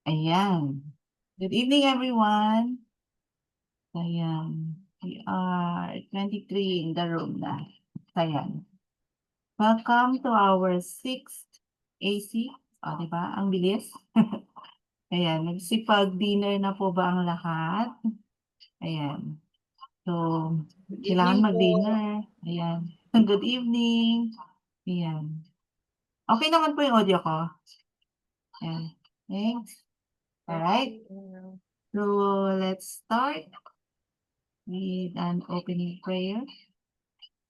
Ayan. Good evening, everyone. Ayan. We are 23 in the room na. Ayan. Welcome to our 6th AC. O, diba? Ang bilis. Ayan. Nagsipag-dinner na po ba ang lahat? Ayan. So, Good kailangan evening po. mag-dinner. Ayan. Good evening. Ayan. Okay naman po yung audio ko. Ayan. Thanks. Alright. So, let's start with an opening prayer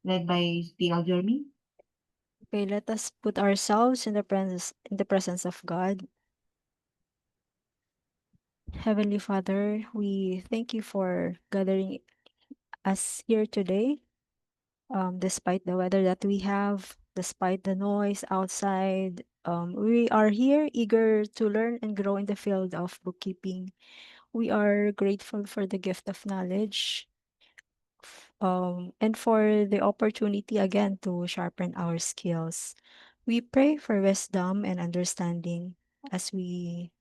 led by TL Jeremy. Okay, let us put ourselves in the presence of God. Heavenly Father, we thank you for gathering us here today. Despite the weather that we have, despite the noise outside, we are here eager to learn and grow in the field of bookkeeping. We are grateful for the gift of knowledge, and for the opportunity again to sharpen our skills. We pray for wisdom and understanding as we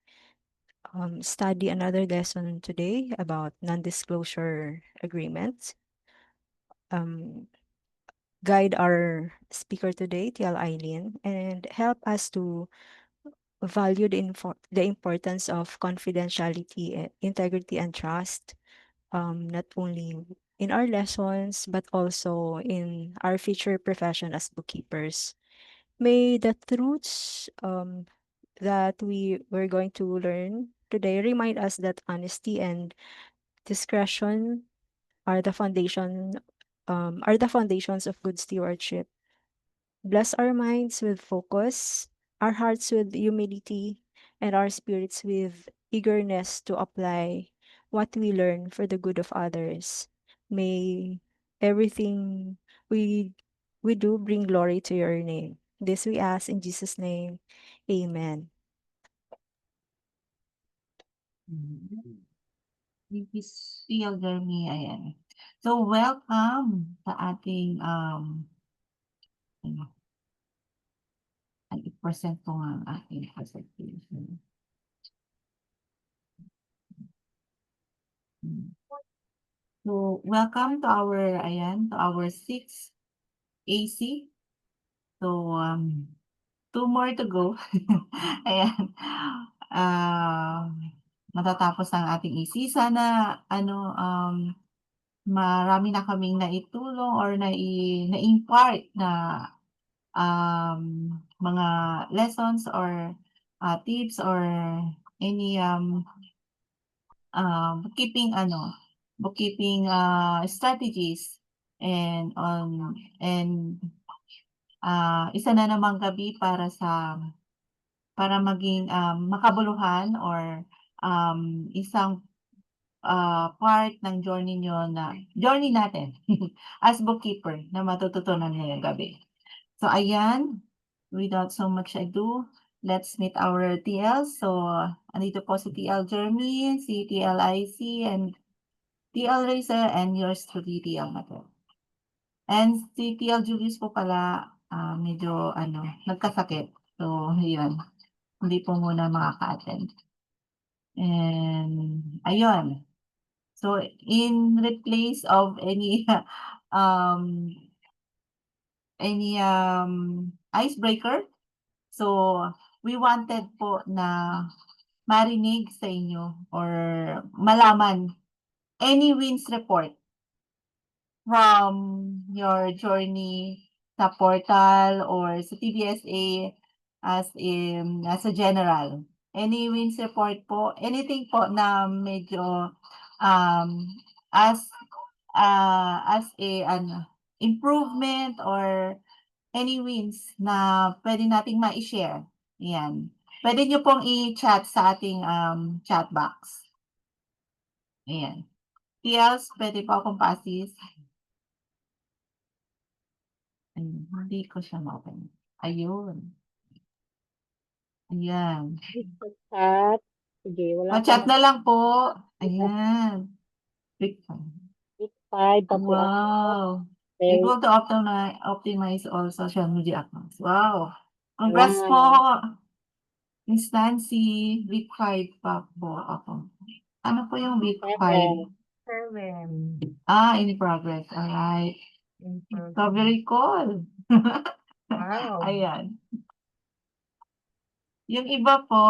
study another lesson today about non-disclosure agreements. Guide our speaker today, TL Eileen, and help us to value the importance of confidentiality, integrity, and trust, not only in our lessons, but also in our future profession as bookkeepers. May the truths that we're going to learn today remind us that honesty and discretion are the foundations of good stewardship. Bless our minds with focus, our hearts with humility, and our spirits with eagerness to apply what we learn for the good of others. May everything we we do bring glory to your name. This we ask in Jesus' name. Amen. Thank you, TL Jeremy. Ayan. So, welcome sa ating ano, i-present ko nga ang ating presentation. So, welcome to our 6th AC. So, 2 more to go. Ayan. Matatapos ang ating AC. Sana, marami na kaming naitulong or na-impart na mga lessons or tips or any bookkeeping strategies and isa na namang gabi para maging makabuluhan or isang part ng journey natin as bookkeeper na matututunan ngayong gabi. So ayan, without so much ado, let's meet our TLs. So andito po si TL Jeremy, si TL IC, and TL Racer, and yours truly, TL Mato. And si TL Julius po pala, medyo nagkasakit. So yun, hindi po muna makaka-attend. And ayun. So in replace of any icebreaker, so we wanted po na marinig sa inyo or malaman any wins report from your journey sa portal or sa TBSA as a general. Any wins report po, anything po na medyo um, as a improvement or any wins na pwede nating mai-share. Yan. Pwede nyo pong i-chat sa ating chat box. Ayan. TLs, pwede po akong pa-assist. Ayun, hindi ko siya ma-open. Ayun. Ayan. Chat. Sige, wala Pa-chat na lang po. Ayan. Ayan. Big Week 5 pa po. Wow. Okay. Able to optimize all social media accounts. Wow. Congrats Wow. po. Miss Nancy, week 5 pa po ako. Ano po yung week 5? 7. In progress. Alright. In progress. Discovery call. Wow. Ayan. Yung iba po,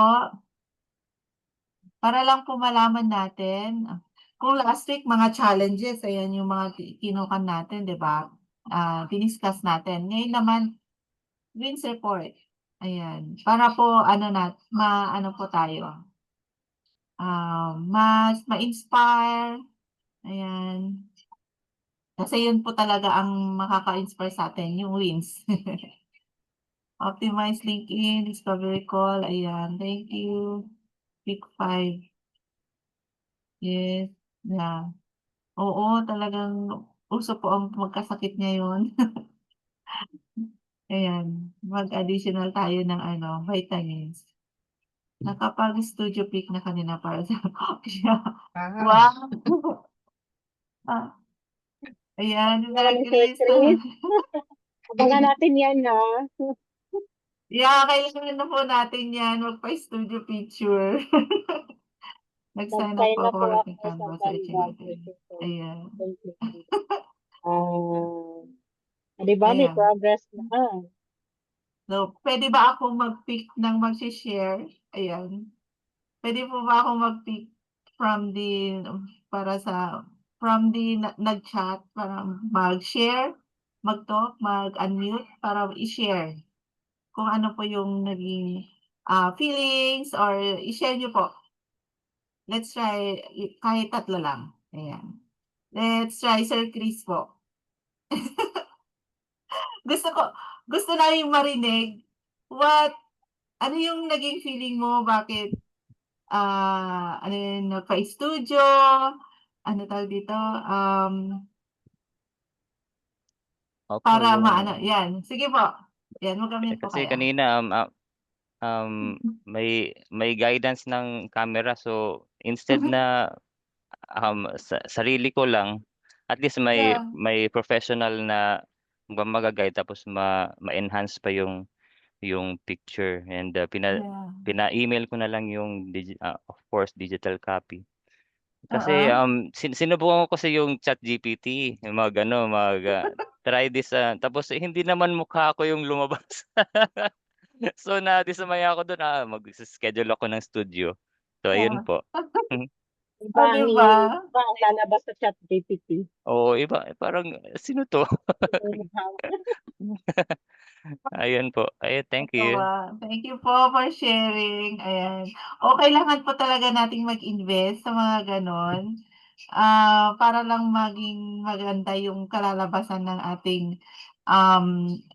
para lang po malaman natin, kung last week mga challenges, ayan yung mga kinukan natin, 'di ba? Diniscuss natin. Ngayon naman, wins report. Ayan. Para po maano po tayo, mas ma-inspire, ayan. Kasi yun po talaga ang makaka-inspire sa'tin, yung wins. Optimize LinkedIn, discovery call, ayan. Thank you. Week 5. Yes, yeah. Oo, talagang uso po ang magkasakit ngayon. Ayan, mag-additional tayo ng vitamins. Nakapag-studio pick na kanina para sa Wow. wow! Ah, ayan, si Naman Sir ni Sir Chris. Chris. Abangan natin yan, ha? Yeah, kailangan na po natin 'yan, magpa-studio picture. Nag-sign up Nag-sign po na ako po ulit ako ng sa Canva searching Canva natin. searching for Ayan, completely. Di ba may ayan. progress na? So, puwede ba akong mag-pick ng magshi-share? Ayan. Puwede po ba akong mag-pick from the para sa from the nag-chat para mag-share, mag-talk, mag-unmute para i-share kung ano po yung naging, feelings or i-share niyo po. Let's try kahit 3 lang, ayan. Let's try Sir Chris po. Gusto ko gusto naming marinig ano yung naging feeling mo, bakit, ano yun, nagpa-studio, ano tawag dito, Opo, para yung maano 'yan, sige po. 'Yan, mag-unmute po kasi kayo. kanina, may guidance ng camera so instead na, sarili ko lang, at least may Yeah, may professional na maga-guide tapos ma-enhance pa yung picture and, yeah. pina-email ko na lang yung of course digital copy. Kasi, Oo. sinubukan ko kasi yung ChatGPT, mag-ano, try this, tapos hindi naman mukha ko yung lumabas. So, nadismaya ako dun, mag-schedule ako ng studio. So, ayun Yeah. po. Iba ang 'Di ba? iba ang lalabas sa ChatGPT. Oo, iba parang sino 'to? Ayun po. Ayun, thank you. Natuwa. Thank you po for sharing, ayan. Kailangan po talaga nating mag-invest sa mga gano'n, para lang maging maganda yung kalalabasan ng ating,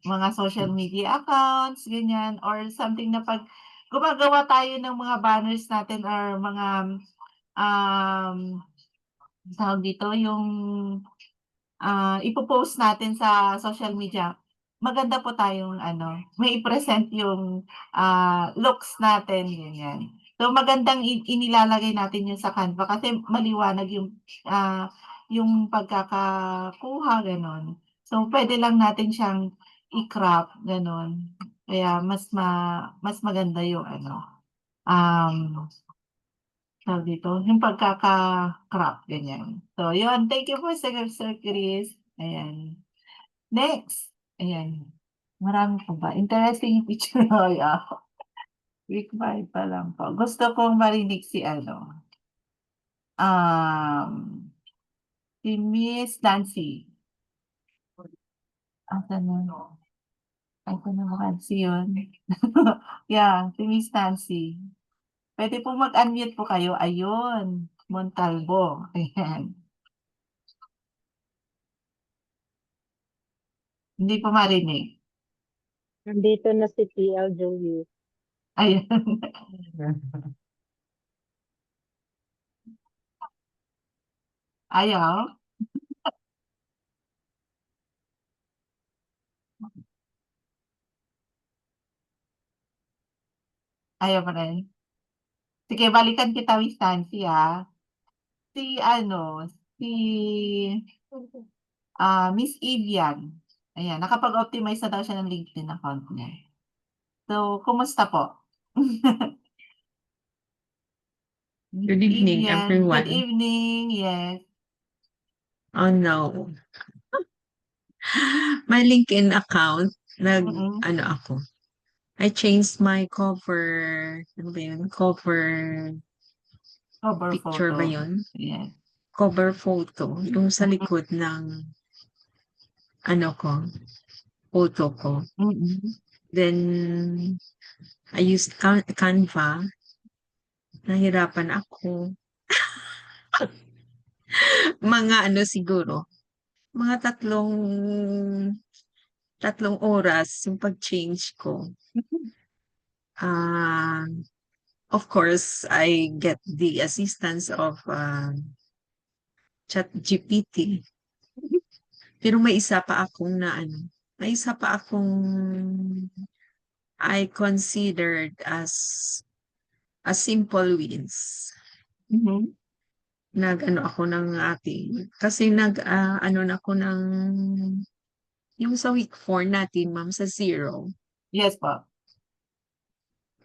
mga social media accounts, ganyan, or something na 'pag gumagawa tayo ng mga banners natin or mga, um, tawag dito, yung ipo-post natin sa social media, maganda po tayong mai-present yung, looks natin, ganyan. So, magandang inilalagay natin yun sa Canva kasi maliwanag yung pagkakakuha, gano'n. So, puwede lang natin siyang i-crop, gano'n. Kaya mas maganda yung um, tawag dito, yung pagkaka-crop, ganyan. So, yun, thank you po Sir Chris. Ayan. Next, ayan. Marami pa ba? Interesting yung picture. Yeah. Week 5 pa lang po. Gusto kong marinig si Miss Nancy. Asan na? Asan na ba si yun? Yeah, si Miss Nancy. Puwede pong mag-unmute po kayo. Ayun, Montalvo. Ayan. Hindi po marinig. Nandito na si TL Joey. Ayan. Ayaw? Ayaw pa rin? Sige, balikan kita Miss Nancy, Si si, Miss Evian, ayan, nakapag-optimize na daw siya ng LinkedIn account niya. So, kumusta po? Good evening, Vivian, everyone. good evening, yes. Oh no. My LinkedIn account, Mm. ano ako, I changed my cover, ano ba yun? Cover Cover picture ba photo. yun? Yes. Cover photo, yung sa likod ng ano ko, photo ko. Then, I used Canva. Nahirapan ako. Mga ano siguro, mga tatlong oras yung pag-change ko. Of course, I get the assistance of ChatGPT. Pero may isa pa akong I considered as a simple wins. Nag-ano ako ng kasi ano na ako ng, yung sa week 4 natin, ma'am, sa 0. Yes po.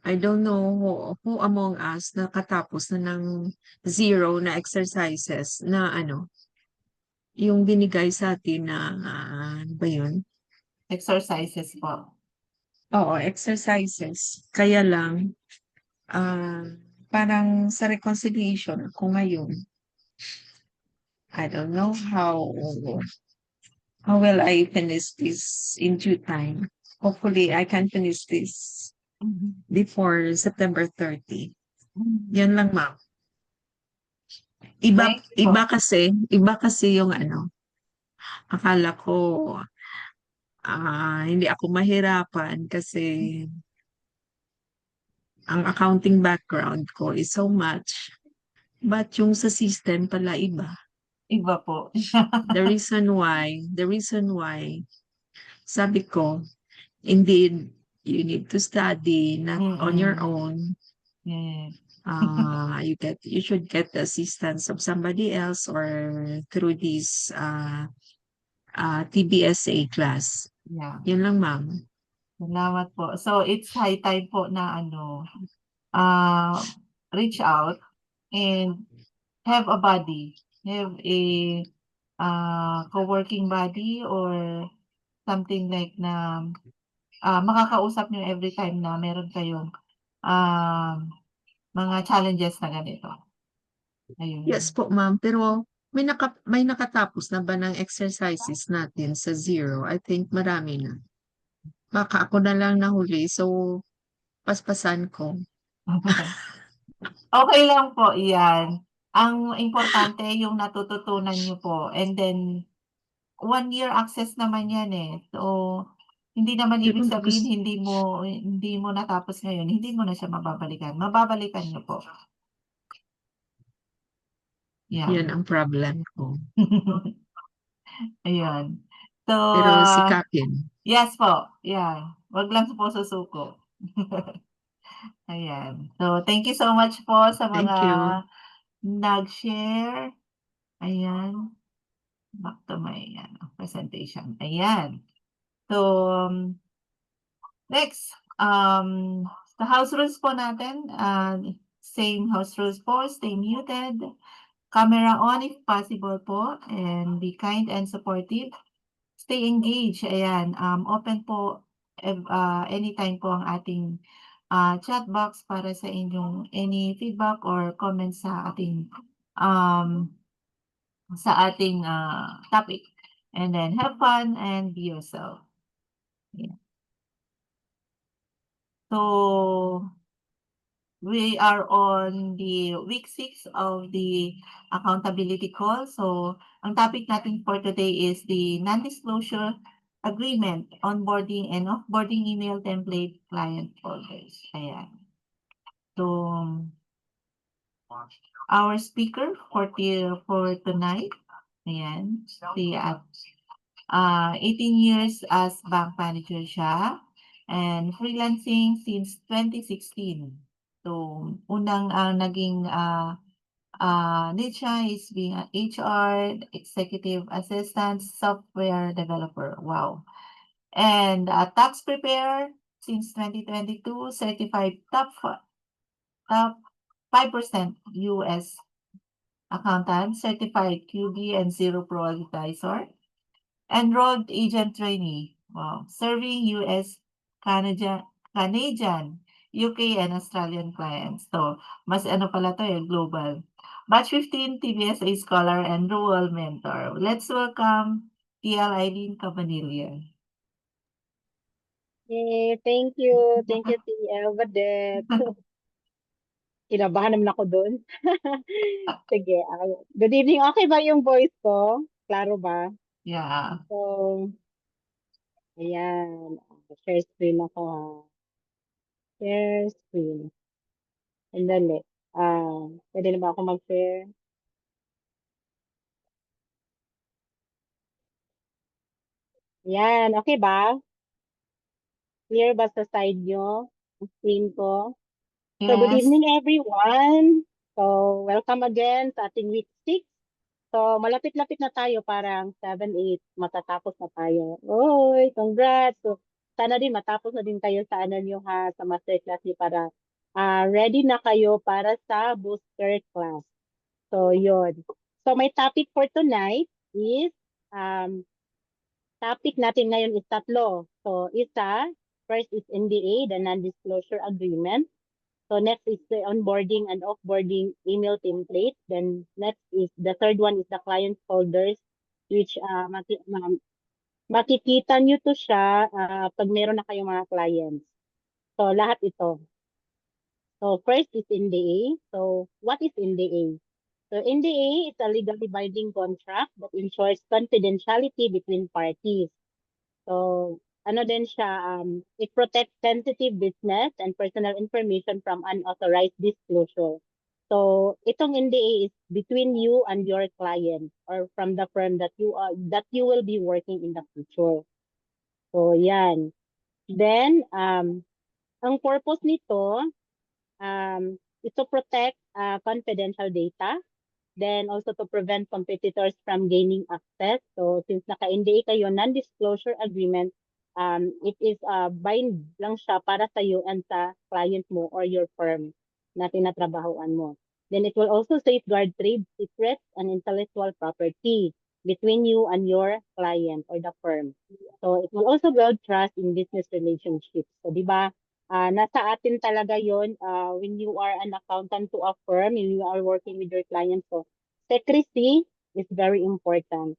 I don't know who among us nakatapos na ng 0 na exercises na ano, yung binigay sa atin na ano ba yun? Exercises po. Oo, exercises. Kaya lang, parang sa reconciliation ako ngayon. I don't know how will I finish this in due time. Hopefully, I can finish this before September 30. Yan lang, ma'am. Thank you po. Iba kasi yung ano, akala ko, hindi ako mahirapan kasi ang accounting background ko is so much. But yung sa system pala iba. Iba po. The reason why, sabi ko, indeed, you need to study not on your own. Yes. You should get the assistance of somebody else or through this TBSA class. Yeah. Yun lang, ma'am. Salamat po. So, it's high time po na reach out and have a buddy. Have a co-working buddy or something like na makakausap niyo every time na meron kayong mga challenges na ganito. Ayun. Yes po, ma'am. Pero may nakatapos na ba ng exercises natin sa 0? I think marami na. Baka ako na lang nahuli, so paspasan ko. Okay lang po, iyan. Ang importante yung natututunan niyo po and then 1 year access naman yan eh. So, hindi naman ibig Pero sabihin hindi mo natapos ngayon, hindi mo na siya mababalikan. Mababalikan niyo po. yan ang problem ko. Ayun. So, Pero sikapin. yes po. Yeah. Wag lang po susuko. Ayan. So, thank you so much po sa Thank mga you. nag-share. Ayan. Back to my presentation. Ayan. So, next, the house rules po natin, same house rules po, stay muted, camera on if possible po, and be kind and supportive. Stay engaged, ayan, open po anytime po ang ating chat box para sa inyong any feedback or comments sa ating topic. And then have fun and be yourself. Yeah. So, we are on the week 6 of the accountability call. So, ang topic natin for today is the non-disclosure agreement, onboarding and offboarding email template client folders. Ayan. So, our speaker for tonight, ayan, si 18 years as bank manager siya and freelancing since 2016. So, unang naging niche siya is being an HR, executive assistant, software developer. Wow. And tax preparer, since 2022, certified top 5% US accountant, certified QB and Zero Pro advisor, enrolled agent trainee, wow, serving US, Canadian, UK, and Australian clients. So, mas ano pala to global. Batch 15 TBSA scholar and rural mentor. Let's welcome TL Eileen Cabanilla. Yay, thank you. Thank you, TL Badet. Kinabahan naman ako doon. Sige. Good evening. Okay ba yung voice ko? Klaro ba? Yeah. So, ayan. Share screen ako ha. Share screen. Sandali. Pwede na ba ako mag-share? Ayan. Okay ba? Clear ba sa side nyo? Ang screen ko? So, good Yes. evening everyone. So, welcome again sa ating week 6. So, malapit-lapit na tayo, parang 7-8, matatapos na tayo. Oy, congrats! So, sana din matapos na din kayo sa ano nyo ha, sa masterclass nyo para ready na kayo para sa booster class. So, yun. So, my topic for tonight is, topic natin ngayon is tatlo. So, first is NDA, the non-disclosure agreement. So next is the onboarding and offboarding email template. Then next is the third one is the client folders, which makikita nyo to siya pag meron na kayong mga clients. So lahat ito. So first is NDA. So what is NDA? So NDA is a legally binding contract that ensures confidentiality between parties. So ano din siya, it protects sensitive business and personal information from unauthorized disclosure. So itong NDA is between you and your client or from the firm that you will be working in the future. So yan. Then ang purpose nito is to protect confidential data. Then also to prevent competitors from gaining access. So since naka-NDA kayo, non-disclosure agreement, it is bind lang siya para sa iyo and sa client mo or your firm na tinatrabahoan mo. Then it will also safeguard trade secrets and intellectual property between you and your client or the firm. So it will also build trust in business relationships. So di ba, nasa atin talaga yon when you are an accountant to a firm, when you are working with your client. So secrecy is very important.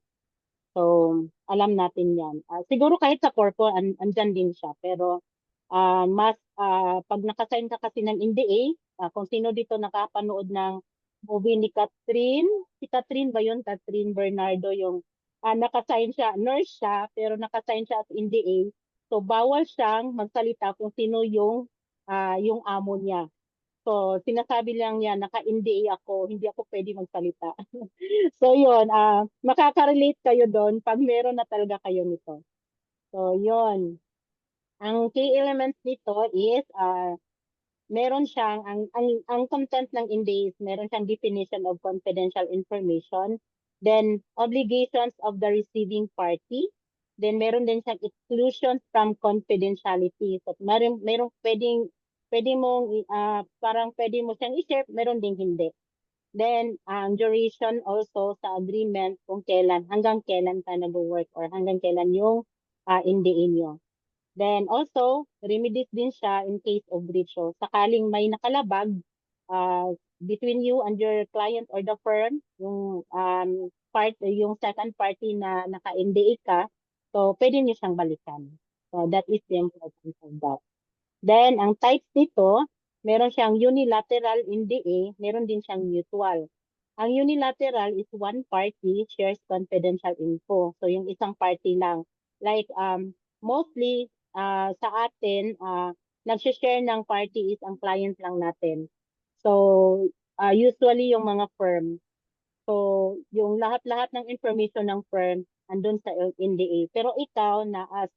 So, alam natin yan. Siguro kahit sa corpo, andyan din siya. Pero, pag nakasign ka kasi ng NDA, kung sino dito nakapanood ng movie ni Catherine, si Catherine ba yun? Catherine Bernardo yung nakasign siya, nurse siya, pero nakasign siya as NDA. So, bawal siyang magsalita kung sino yung amo niya. So, sinasabi lang niya, naka-NDA ako, hindi ako pwede magsalita. So, yun, makaka-relate kayo doon pag meron na talaga kayo nito. So, yun. Ang key elements nito is, meron siyang, ang content ng NDA is, meron siyang definition of confidential information, then obligations of the receiving party, then meron din siyang exclusions from confidentiality. So, meron pwede mong, parang pwede mo siyang i-share, meron din hindi. Then, duration also sa agreement kung kailan, hanggang kailan ka nag-work or hanggang kailan yung NDA nyo. Then also, remedies din siya in case of breach. So, sakaling may nakalabag between you and your client or the firm, yung second party na naka-NDA ka, so pwede niyo siyang balikan. So, that is the importance of that. Then, ang types nito, meron siyang unilateral NDA, meron din siyang mutual. Ang unilateral is one party shares confidential info. So, yung isang party lang. Like, mostly, sa atin, nag-share ng party is ang client lang natin. So, usually yung mga firm. So, yung lahat-lahat ng information ng firm, andun sa NDA. Pero ikaw na as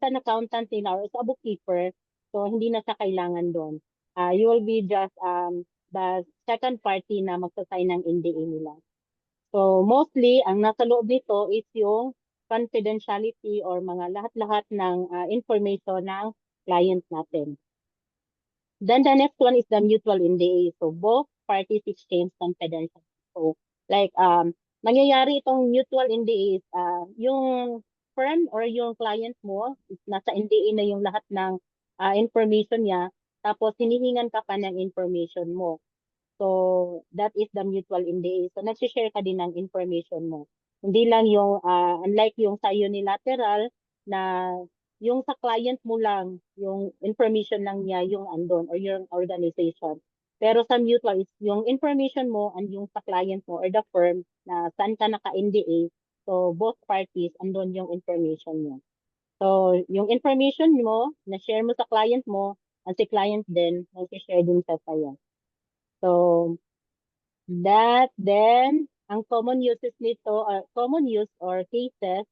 an accountant nila or as a bookkeeper, so hindi na siya kailangan doon. You will be just the second party na magsasign ng NDA nila. So mostly, ang nasa loob nito is yung confidentiality or mga lahat-lahat ng information ng client natin. Then the next one is the mutual NDA. So both parties exchange confidential. So like nangyayari itong mutual NDA is yung firm or yung client mo is nasa NDA na yung lahat ng information niya, tapos hinihingan ka pa ng information mo. So that is the mutual NDA. So nag-share ka din ng information mo. Hindi lang yung unlike yung sa unilateral na yung sa client mo lang, yung information lang niya yung andon or yung organization. Pero sa mutual is yung information mo and yung sa client mo or the firm na saan ka naka-NDA. So both parties andon yung information mo. So yung information mo na share mo sa client mo, at si client din nag-share din sa sa'yo. So that then ang common uses nito common use or cases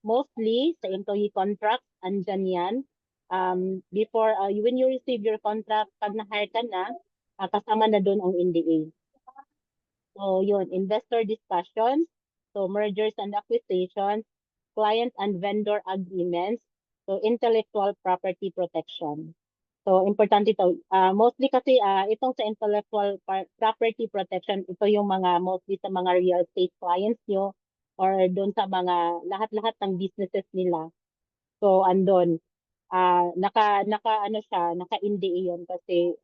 mostly sa employee contracts andyan yan before when you receive your contract pag na-hire ka na kasama na doon ang NDA. So yun, investor discussions, so mergers and acquisitions, client and vendor agreements, so intellectual property protection. So, importante ito. Mostly kasi itong sa intellectual property protection, ito yung mga mostly sa mga real estate clients nyo or doon sa mga lahat-lahat ng businesses nila. So, andon. Naka-NDA yun kasi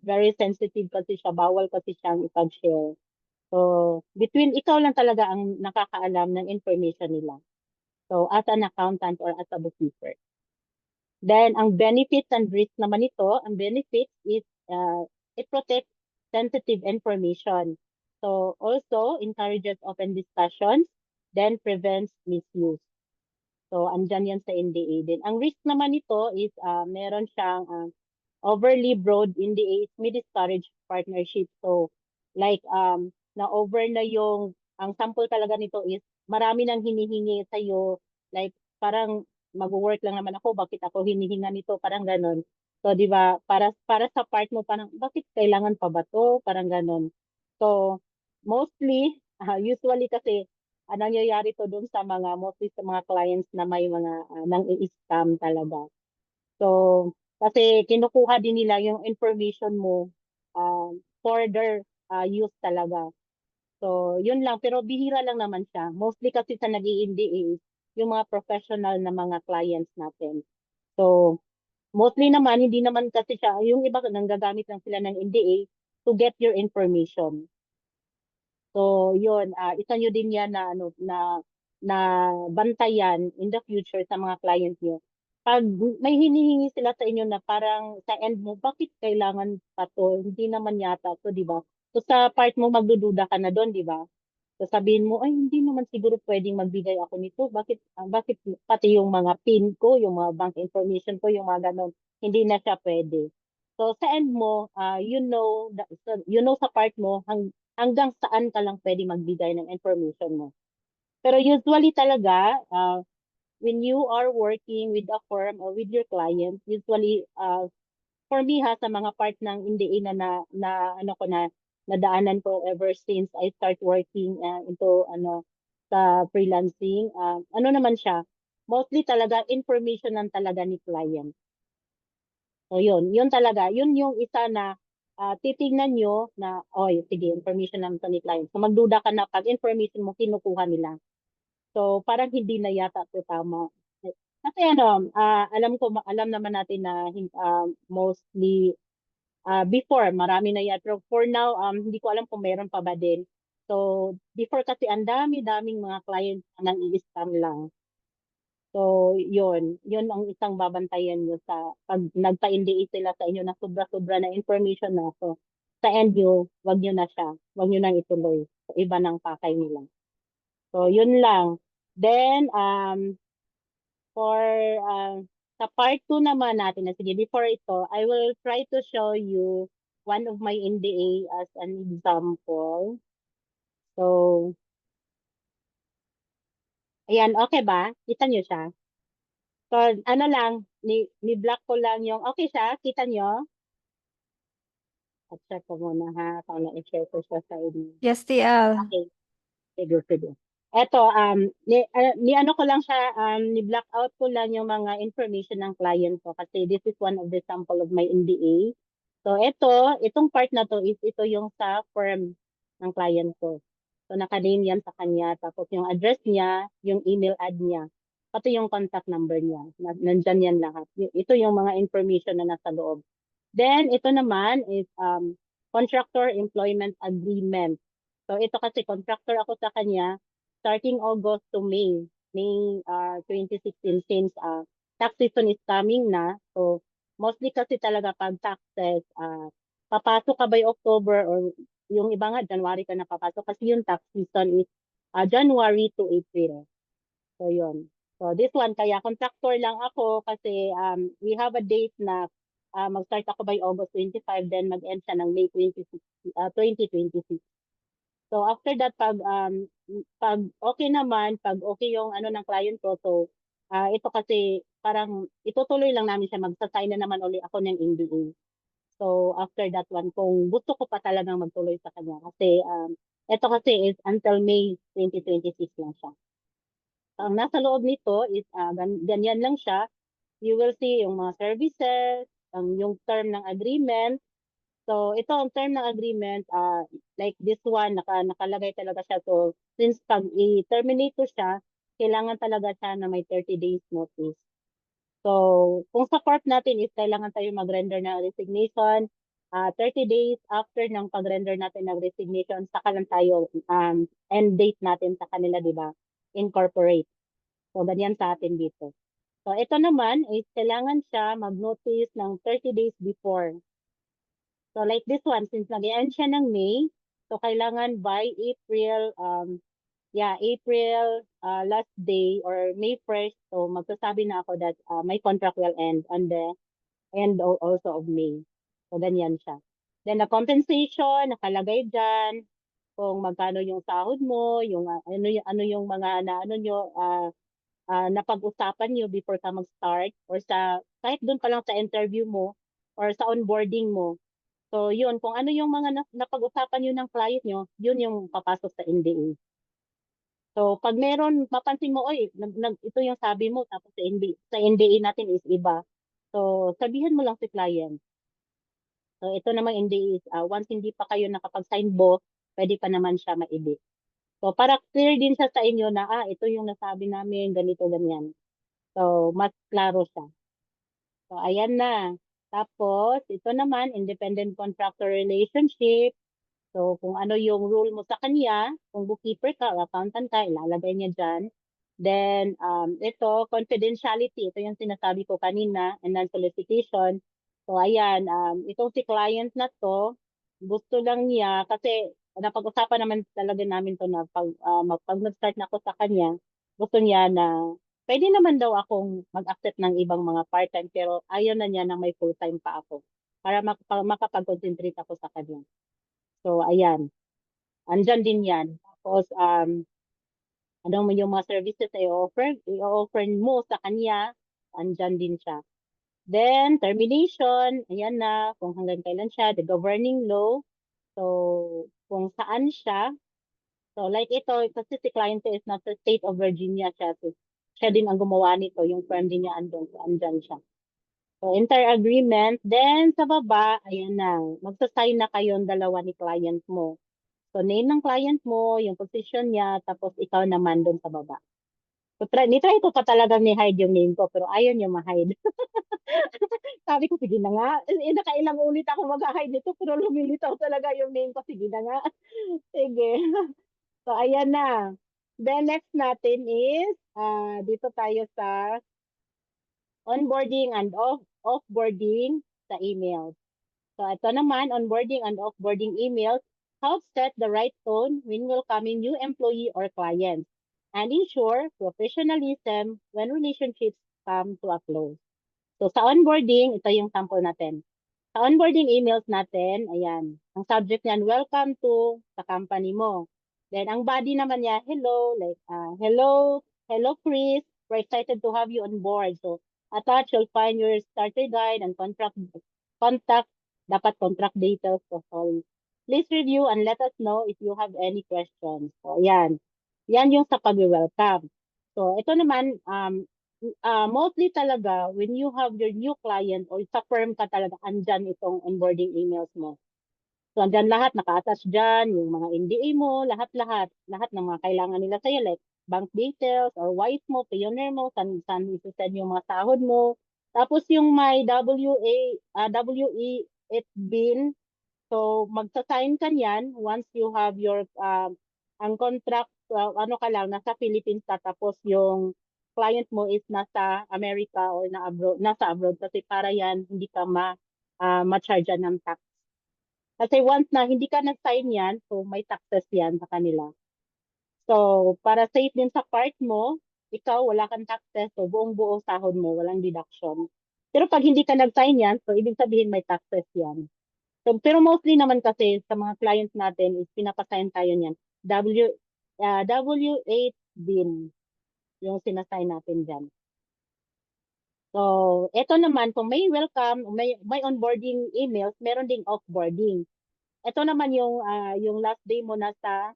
very sensitive kasi siya, bawal kasi siyang ipag-share. So, between ikaw lang talaga ang nakakaalam ng information nila. So, as an accountant or as a bookkeeper. Then, ang benefits and risks naman ito, ang benefits is it protects sensitive information. So, also encourages open discussions, then prevents misuse. So, andyan yan sa NDA din. Ang risk naman nito is meron siyang overly broad NDA may discourage partnership. So, like, na-over na yung, ang sample talaga nito is marami nang hinihingi sa'yo, like, parang mag-work lang naman ako, bakit ako hinihinga nito, parang ganon. So, di ba, para sa part mo, parang, bakit kailangan pa ba to? Parang ganon. So, mostly, usually kasi, nangyayari to dun sa mga, mostly sa mga clients na may mga nang i-scam talaga. So, kasi kinukuha din nila yung information mo for their use talaga. So, yun lang. Pero bihira lang naman siya. Mostly kasi sa nag-i-NDA yung mga professional na mga clients natin. So, mostly naman, hindi naman kasi siya, yung iba nanggagamit lang sila ng NDA to get your information. So, yun, isa nyo din yan na bantayan in the future sa mga client nyo. Pag may hinihingi sila sa inyo na parang sa end mo, bakit kailangan pa to? Hindi naman yata to, di ba? So, sa part mo, magdududa ka na doon, di ba? So, sabihin mo, ay, hindi naman siguro pwedeng magbigay ako nito. Bakit pati yung mga PIN ko, yung mga bank information ko, yung mga ganon, hindi na siya pwede. So, sa end mo, you know sa part mo, hanggang saan ka lang pwede magbigay ng information mo. Pero usually talaga, when you are working with a firm or with your client, usually, for me sa mga part ng NDA nadaanan ko ever since I start working into sa freelancing, ano naman siya, mostly talaga information lang talaga ni client. So yun talaga, yun yung isa na titignan nyo na, sige, information lang ito ni client. So magduda ka na pag information mo kinukuha nila. So parang hindi na yata ito tama. Kasi alam naman natin na mostly before marami na yan. Pero for now, hindi ko alam kung meron pa ba din. So before kasi ang daming mga clients nang i-scam lang. So, yun ang isang babantayan nyo sa pag nagpa-NDA sila sa inyo na sobra-sobra na information na. So, sa end nyo, wag nyo na siya. Wag nyo nang ituloy. So, iba ng pakay nila. So, yun lang. Then, for sa part 2 naman natin, sige, before ito, I will try to show you one of my NDA as an example. So, ayan, okay ba? Kita nyo siya? So, ni-block ko lang yung, okay siya? Kita nyo? At check ko muna ha, kung na-share ko siya sa inyo. Yes, TL. Okay. Sige. Eto, ni ano ko lang siya, ni-block out ko lang yung mga information ng client ko kasi this is one of the sample of my NDA. So itong part na to is ito yung sa firm ng client ko. So naka-name yan sa kanya, tapos yung address niya, yung email ad niya, pati yung contact number niya. Nandyan yan lahat. Ito yung mga information na nasa loob. Then ito naman is contractor employment agreement. So ito kasi contractor ako sa kanya starting August to May 2016 since tax season is coming na. So mostly kasi talaga pag taxes, papasok ka by October or yung iba nga January ka na papasok kasi yung tax season is January to April. So yun. So this one, kaya contractor lang ako kasi we have a date na mag-start ako by August 25, then mag-end siya ng May 26, 2026. So after that, pag okay naman, pag okay yung ano ng client ko, so ito kasi parang itutuloy lang namin siya, magsa-sign na naman uli ako ng NDA. So after that one, kung gusto ko pa talagang magtuloy sa kanya kasi ito kasi is until May 2026 lang siya. Ang nasa loob nito is ganyan lang siya. You will see yung mga services, yung term ng agreement. So ito ang term ng agreement, like this one, nakalagay talaga siya. So since pag i-terminate ko siya, kailangan talaga siya na may 30 days notice. So kung sa corp natin is kailangan tayo mag-render ng resignation, 30 days after ng pag-render natin ng resignation, saka lang tayo end date natin sa kanila, di ba? Incorporate. So, ganyan sa atin dito. So, ito naman is kailangan siya mag-notice ng 30 days before. So, like this one, since nag-end siya ng May, so kailangan by April, April last day or May 1st, so magsasabi na ako that my contract will end on the end also of May. So, ganyan siya. Then, the compensation, nakalagay dyan, kung magkano yung sahod mo, yung ano yung mga na ano nyo, napag-usapan nyo before ka mag-start or sa kahit doon pa lang sa interview mo or sa onboarding mo. So yun, kung ano yung mga napag-usapan nyo ng client nyo, yun yung papasok sa NDA. So pag meron, mapansin mo, oy, ito yung sabi mo, tapos sa NDA natin is iba. So sabihin mo lang si client. So ito naman NDA is, once hindi pa kayo nakapag-sign both, pwede pa naman siya maibig. So para clear din siya sa inyo na, ito yung nasabi namin, ganito, ganyan. So, mas klaro siya. So, ayan na. Tapos, ito naman, independent contractor relationship. So, kung ano yung rule mo sa kanya, kung bookkeeper ka o accountant ka, ilalagay niya dyan. Then, ito, confidentiality. Ito yung sinasabi ko kanina, and non-solicitation. So, ayan, itong si client na to, gusto lang niya, kasi napag-usapan naman talaga namin to na pag nag-start na ako sa kanya, gusto niya na pwede naman daw akong mag-accept ng ibang mga part-time, pero ayaw na niya na may full-time pa ako para makapag-concentrate ako sa kanya. So, ayan. Andyan din yan. Tapos, ano mo yung mga services na i-offer mo sa kanya, andyan din siya. Then, termination, ayan na, kung hanggang kailan siya, the governing law. So, kung saan siya. So, like ito, kasi si client ko is nasa state of Virginia siya. So, siya din ang gumawa nito, yung firm din niya andun, so andyan siya. So, entire agreement. Then, sa baba, ayan na, magsasign na kayong dalawa ni client mo. So, name ng client mo, yung position niya, tapos ikaw naman doon sa baba. So, nitry ko pa talagang ni-hide yung name ko, pero ayaw niya ma-hide. Sabi ko, sige na nga. Nakailang ulit ako mag-hide nito, pero lumilitaw talaga yung name ko. Sige na nga. Sige. So, ayan na. Then, next natin is, dito tayo sa onboarding and offboarding sa emails. So, ito naman, onboarding and offboarding emails help set the right tone when welcoming new employee or clients and ensure professionalism when relationships come to a close. So, sa onboarding, ito yung sample natin. Sa onboarding emails natin, ayan, ang subject niyan, welcome to sa company mo. Then, ang body naman niya, hello, like, hello, Chris, we're excited to have you on board. So, attached, you'll find your starter guide and contact, dapat contract details. So, please review and let us know if you have any questions. So, ayan. Yan yung sa pag-welcome. So, ito naman, mostly talaga, when you have your new client or sa firm ka talaga, andyan itong onboarding emails mo. So, andyan lahat, naka-attach dyan, yung mga NDA mo, lahat ng mga kailangan nila sa'yo, like bank details or wise mo, pioneer mo, saan isi-send yung mga sahod mo. Tapos yung may WE, it bin. So, magsa-sign ka niyan once you have your, ang contract, ano ka lang, nasa Philippines ka, tapos yung client mo is nasa America or nasa abroad kasi para yan, hindi ka ma-charge ng tax. Kasi once na hindi ka nag-sign yan, so may taxes yan sa kanila. So, para safe din sa part mo, ikaw wala kang taxes, so buong-buo sahod mo, walang deduction. Pero pag hindi ka nag-sign yan, so ibig sabihin may taxes yan. So, pero mostly naman kasi sa mga clients natin is pinapasign tayo niyan. W8 din yung sinasign natin dyan. So, eto naman, kung may welcome, may onboarding emails, meron ding offboarding. Ito naman yung last day mo na sa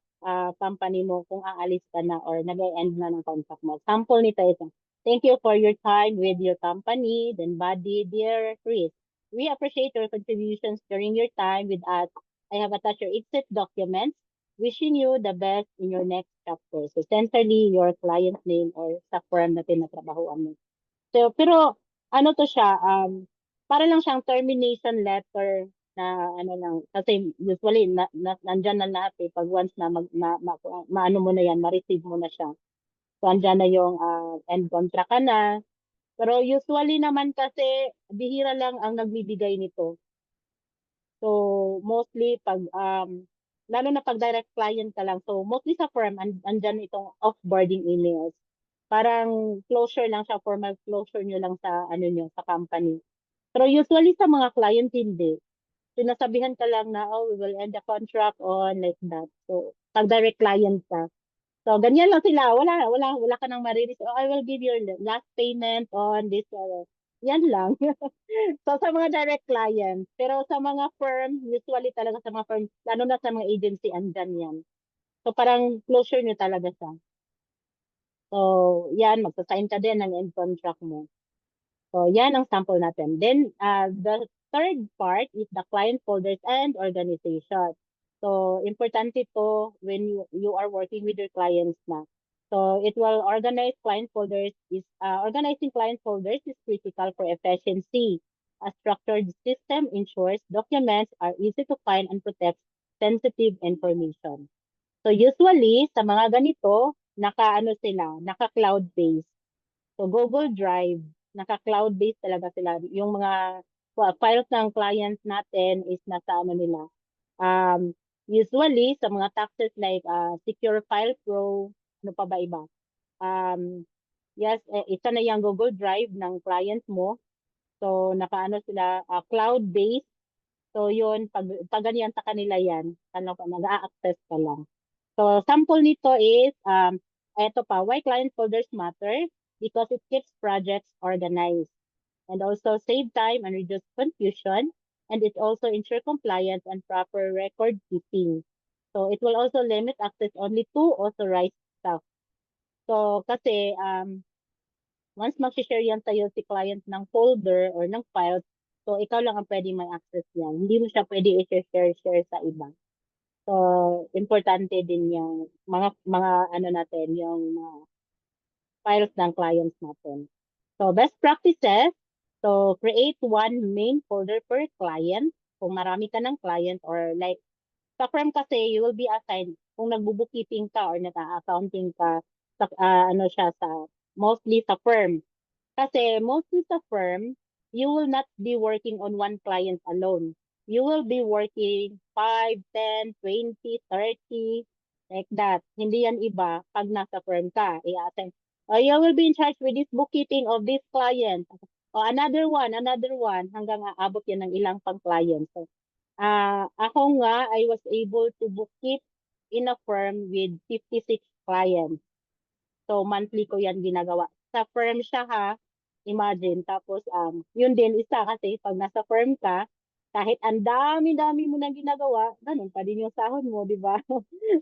company mo kung aalis ka na or nag-end na ng contract mo. Sample nito ito. Thank you for your time with your company. Then buddy, dear Chris, we appreciate your contributions during your time with us. I have attached your exit documents. Wishing you the best in your next chapter. So, sincerely, your client name or sa firm na tinatrabahoan mo. So, pero ano to siya, para lang siyang termination letter na ano lang, kasi usually nandyan na lahat eh, pag once na maano mo na yan, ma-receive mo na siya. So, andyan na yung end contract ka na. Pero usually naman kasi, bihira lang ang nagbibigay nito. So, mostly pag, lalo na pag direct client ka lang. So, mostly sa firm, andyan itong offboarding emails. Parang closure lang siya, formal closure nyo lang sa, ano nyo, sa company. Pero usually sa mga client, hindi. Sinasabihan ka lang na, oh, we will end the contract on like that. So, pag direct client ka. So, ganyan lang sila. Wala ka nang mariris. Oh, I will give your last payment on this. Yan lang. So, sa mga direct clients. Pero sa mga firm, usually talaga sa mga firm, lalo na sa mga agency, andyan yan. So, parang closure nyo talaga siya. So, yan, magsasign ka din ng end contract mo. So, yan ang sample natin. Then, the third part is the client folders and organization. So, importante to when you are working with your clients na. So, it will organize client folders. Organizing client folders is critical for efficiency. A structured system ensures documents are easy to find and protect sensitive information. So, usually, sa mga ganito, naka-cloud-based. So, Google Drive, naka-cloud-based talaga sila. Yung mga files ng clients natin is nasa ano nila. Usually, sa mga taxes like Secure File Pro, ano pa ba iba? Yes, isa na yung Google Drive ng client mo. So, naka-ano sila, cloud-based. So, yun, pag ganyan sa kanila yan, nag-a-access ka lang. So, sample nito is, eto pa, why client folders matter? Because it keeps projects organized and also save time and reduce confusion. And it also ensure compliance and proper record keeping. So, it will also limit access only to authorized staff. So, kasi, once mag-share yan sa'yo si client ng folder or ng files, so ikaw lang ang pwede may access yan. Hindi mo siya pwede i-share sa iba. So, importante din yung mga ano natin, yung files ng clients natin. So, best practices. So, create one main folder per client. Kung marami ka ng client or like, sa firm kasi, you will be assigned kung nagbo-bookkeeping ka or nag-accounting ka, ano siya mostly sa firm. Kasi mostly sa firm, you will not be working on one client alone. You will be working 5, 10, 20, 30, like that. Hindi yan iba pag nasa firm ka. I-assign. You will be in charge with this bookkeeping of this client. O another one, hanggang aabot yan ng ilang pang client. So, ako nga, I was able to bookkeep in a firm with 56 clients. So, monthly ko yan ginagawa. Sa firm siya ha, imagine. Tapos, yun din, isa kasi, pag nasa firm ka, Kahit ang dami-dami mo nang ginagawa, ganun pa din yung sahod mo, di ba?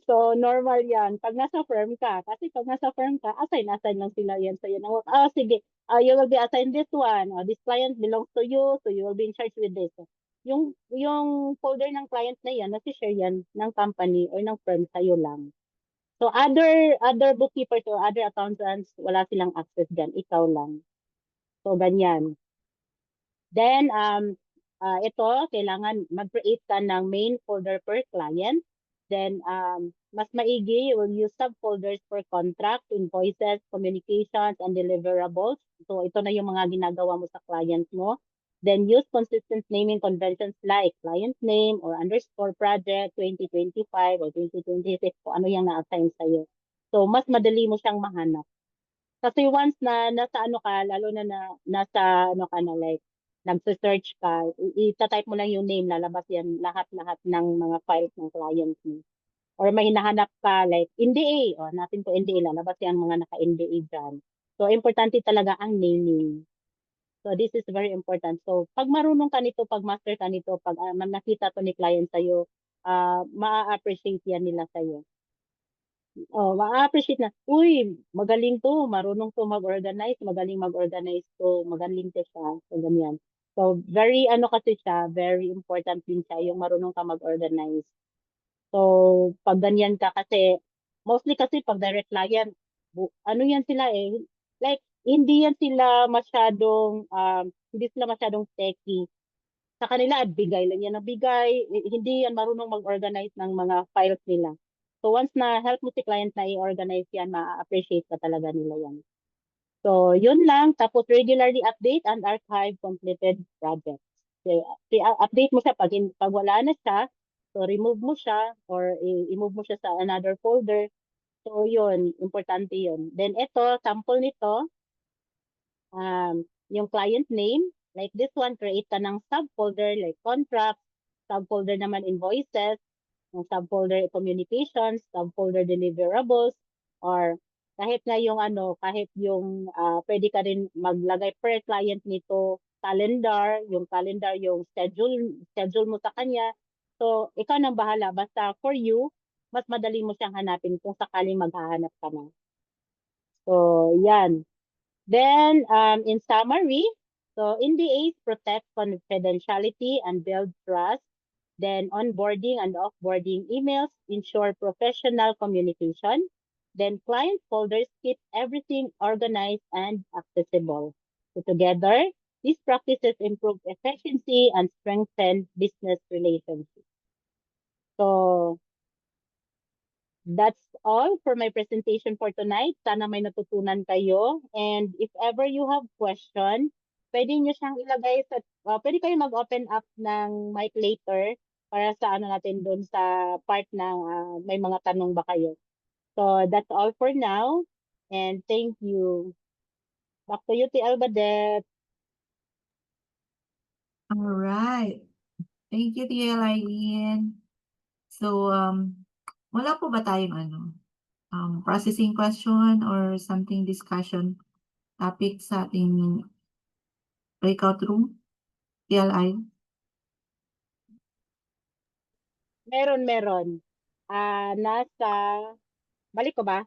So, normal yan. Pag nasa firm ka, kasi pag nasa firm ka, assign lang sila yan sa'yo. Sige, you will be assigned this one. This client belongs to you, so you will be in charge with this. Yung folder ng client na yan, nasi-share yan ng company or ng firm sa'yo lang. So, other bookkeepers or other accountants, wala silang access dyan. Ikaw lang. So, ganyan. Then, ito, kailangan mag-create ka ng main folder per client. Then, mas maigi, you will use subfolders for contract, invoices, communications, and deliverables. So, ito na yung mga ginagawa mo sa client mo. Then, use consistent naming conventions like client name or underscore project 2025 or 2026 kung ano yung na-assign sa'yo. So, mas madali mo siyang mahanap. Kasi once na nasa ano ka, lalo na nasa ano ka na like, nagse-search ka, ita-type mo lang yung name, lalabas yan lahat-lahat ng mga files ng client mo. Or may hinahanap ka like NDA, natin to NDA, lalabas yan mga naka-NDA dyan. So, importante talaga ang naming. So, this is very important. So, pag marunong ka nito, pag master ka nito, pag nakita to ni client sa'yo, ma-appreciate yan nila sa'yo. Ma-appreciate na, uy, magaling to, marunong to mag-organize, magaling mag-organize to, magaling to siya, so ganyan. So, very, kasi siya, very important din siya, yung marunong ka mag-organize. So, pag ganyan ka kasi, mostly kasi pag direct client, ano yan sila like, hindi sila masyadong techy. Sa kanila, bigay lang yan ng bigay. Hindi yan marunong mag-organize ng mga files nila. So once na help mo si client na i-organize yan, ma-appreciate ka talaga nila yan. So yun lang. Tapos regularly update and archive completed projects. So, update mo siya pag wala na siya. So remove mo siya or i-move mo siya sa another folder. So yun, importante yun. Then ito, sample nito, yung client name, like this one, create ka ng subfolder like contracts, subfolder naman invoices, yung subfolder communications, subfolder deliverables, or kahit na yung kahit yung pwede ka rin maglagay per client nito calendar, yung schedule mo sa kanya. So, ikaw nang bahala. Basta for you, mas madali mo siyang hanapin kung sakaling maghahanap ka na. So, yan. Then, in summary, so NDAs protect confidentiality and build trust. Then, onboarding and offboarding emails ensure professional communication. Then, client folders keep everything organized and accessible. So, together, these practices improve efficiency and strengthen business relationships. So, that's all for my presentation for tonight. Sana may natutunan kayo. And if ever you have question, pwede nyo siyang ilagay pwede kayo mag-open up ng mic later para sa natin doon sa part ng may mga tanong ba kayo. So that's all for now. And thank you. Back to you, TL Badet. All right. Thank you, TL Eileen. So, wala po ba tayong processing question or something discussion topic sa ating breakout room? TLI? Meron. Balik ko ba?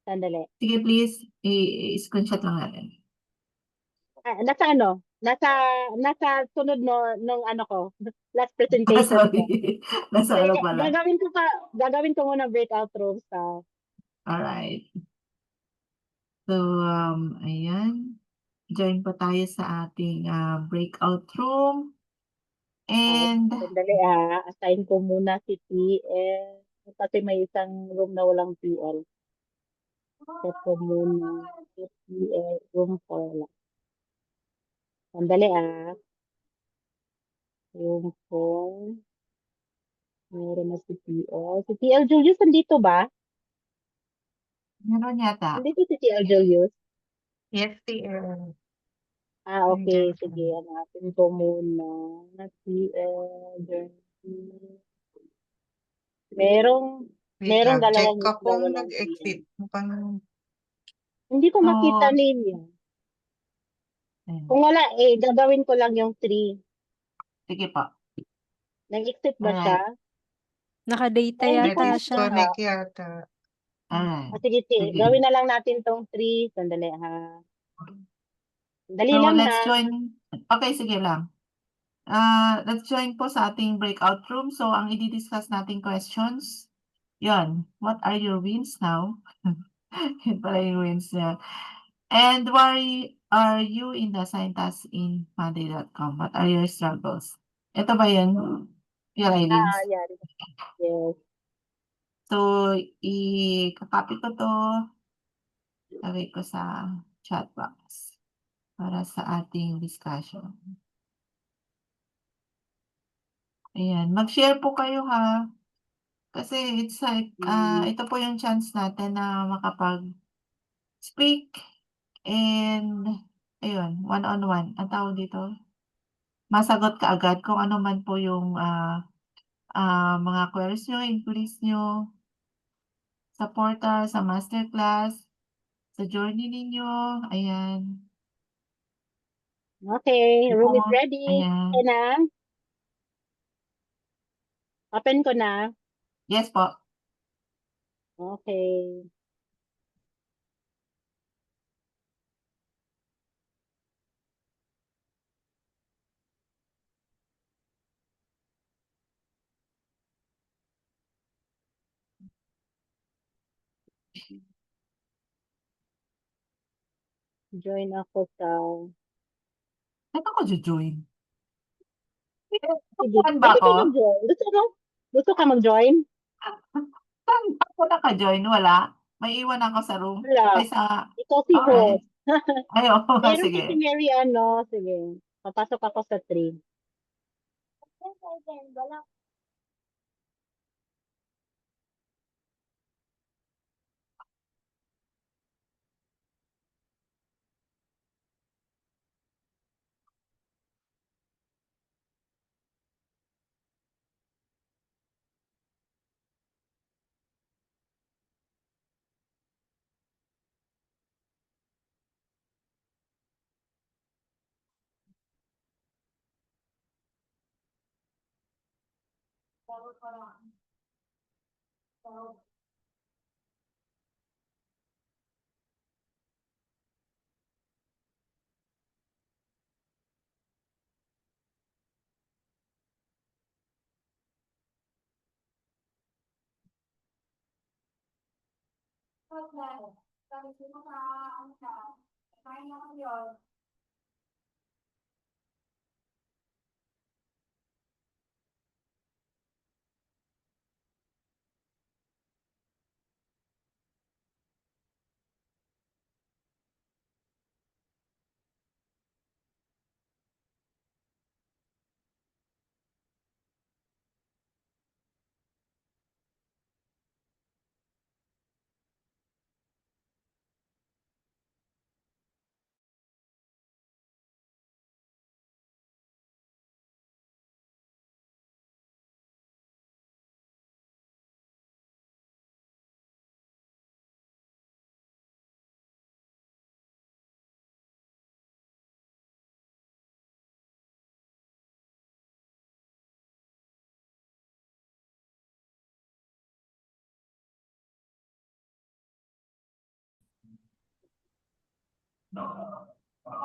Sandali. Sige, please, i-screenshot lang natin. Nasa sunod nung ko, last presentation ko. Sorry. Nasa ano pala. Gagawin ko muna breakout rooms sa. Alright. So, ayan. Join po tayo sa ating breakout room. And, Sandali assign ko muna si TL. Kasi may isang room na walang TL. Set ko muna si TL room 4 lang. Sandali room 4. Meron na si TL. Si TL Julius, nandito ba? meron yata. Nandito si TL Julius? Yes, TL. Okay. Nandiyan Sige, siya. hanapin ko muna. TL Julius. Merong Wait lang, check dalawang ko room na kung walang nag-exit. TL. Mukhang Hindi ko makita So, name niya. ayan. Kung wala, gagawin ko lang yung 3. Sige po. Nag-exit ba siya? Alright. Naka-data Ay, hindi ko yata siya. nakita. Disconnect yata. Alright. Sige, Sige. gawin na lang natin tong 3. Sandali ha. Dali So, lang let's ha. join. Okay, sige lang. Let's join po sa ating breakout room. So, ang i-discuss nating questions, yun, what are your wins now? Yun pala yung wins niya. And why are you in the sign task in monday.com? What are your struggles? Ito ba yun? Yung Eileen? Yan. Yes. So, i-copy ko to. Lagay ko sa chat box para sa ating discussion. Ayan. Mag-share po kayo ha. Kasi it's like, ito po yung chance natin na makapag-speak and, ayun, one-on-one. Ang tawag dito, masagot ka agad kung ano man po yung mga queries nyo, inquiries nyo sa portal, sa masterclass, sa journey ninyo. Ayan. Okay, room is ready. Ayan. Okay na? Open ko na. Yes po. Okay. Join ako sa... Saan ako join? Sige, Saan ba pwede ka ako? mag-join. Gusto ka mag-join? Saan ako naka-join? Wala. May iwan ako sa room. Wala. Ay, sa... Ikaw si Alright. host. Ay, oo. Meron kasi Sige. Mary sige. Papasok ako sa 3.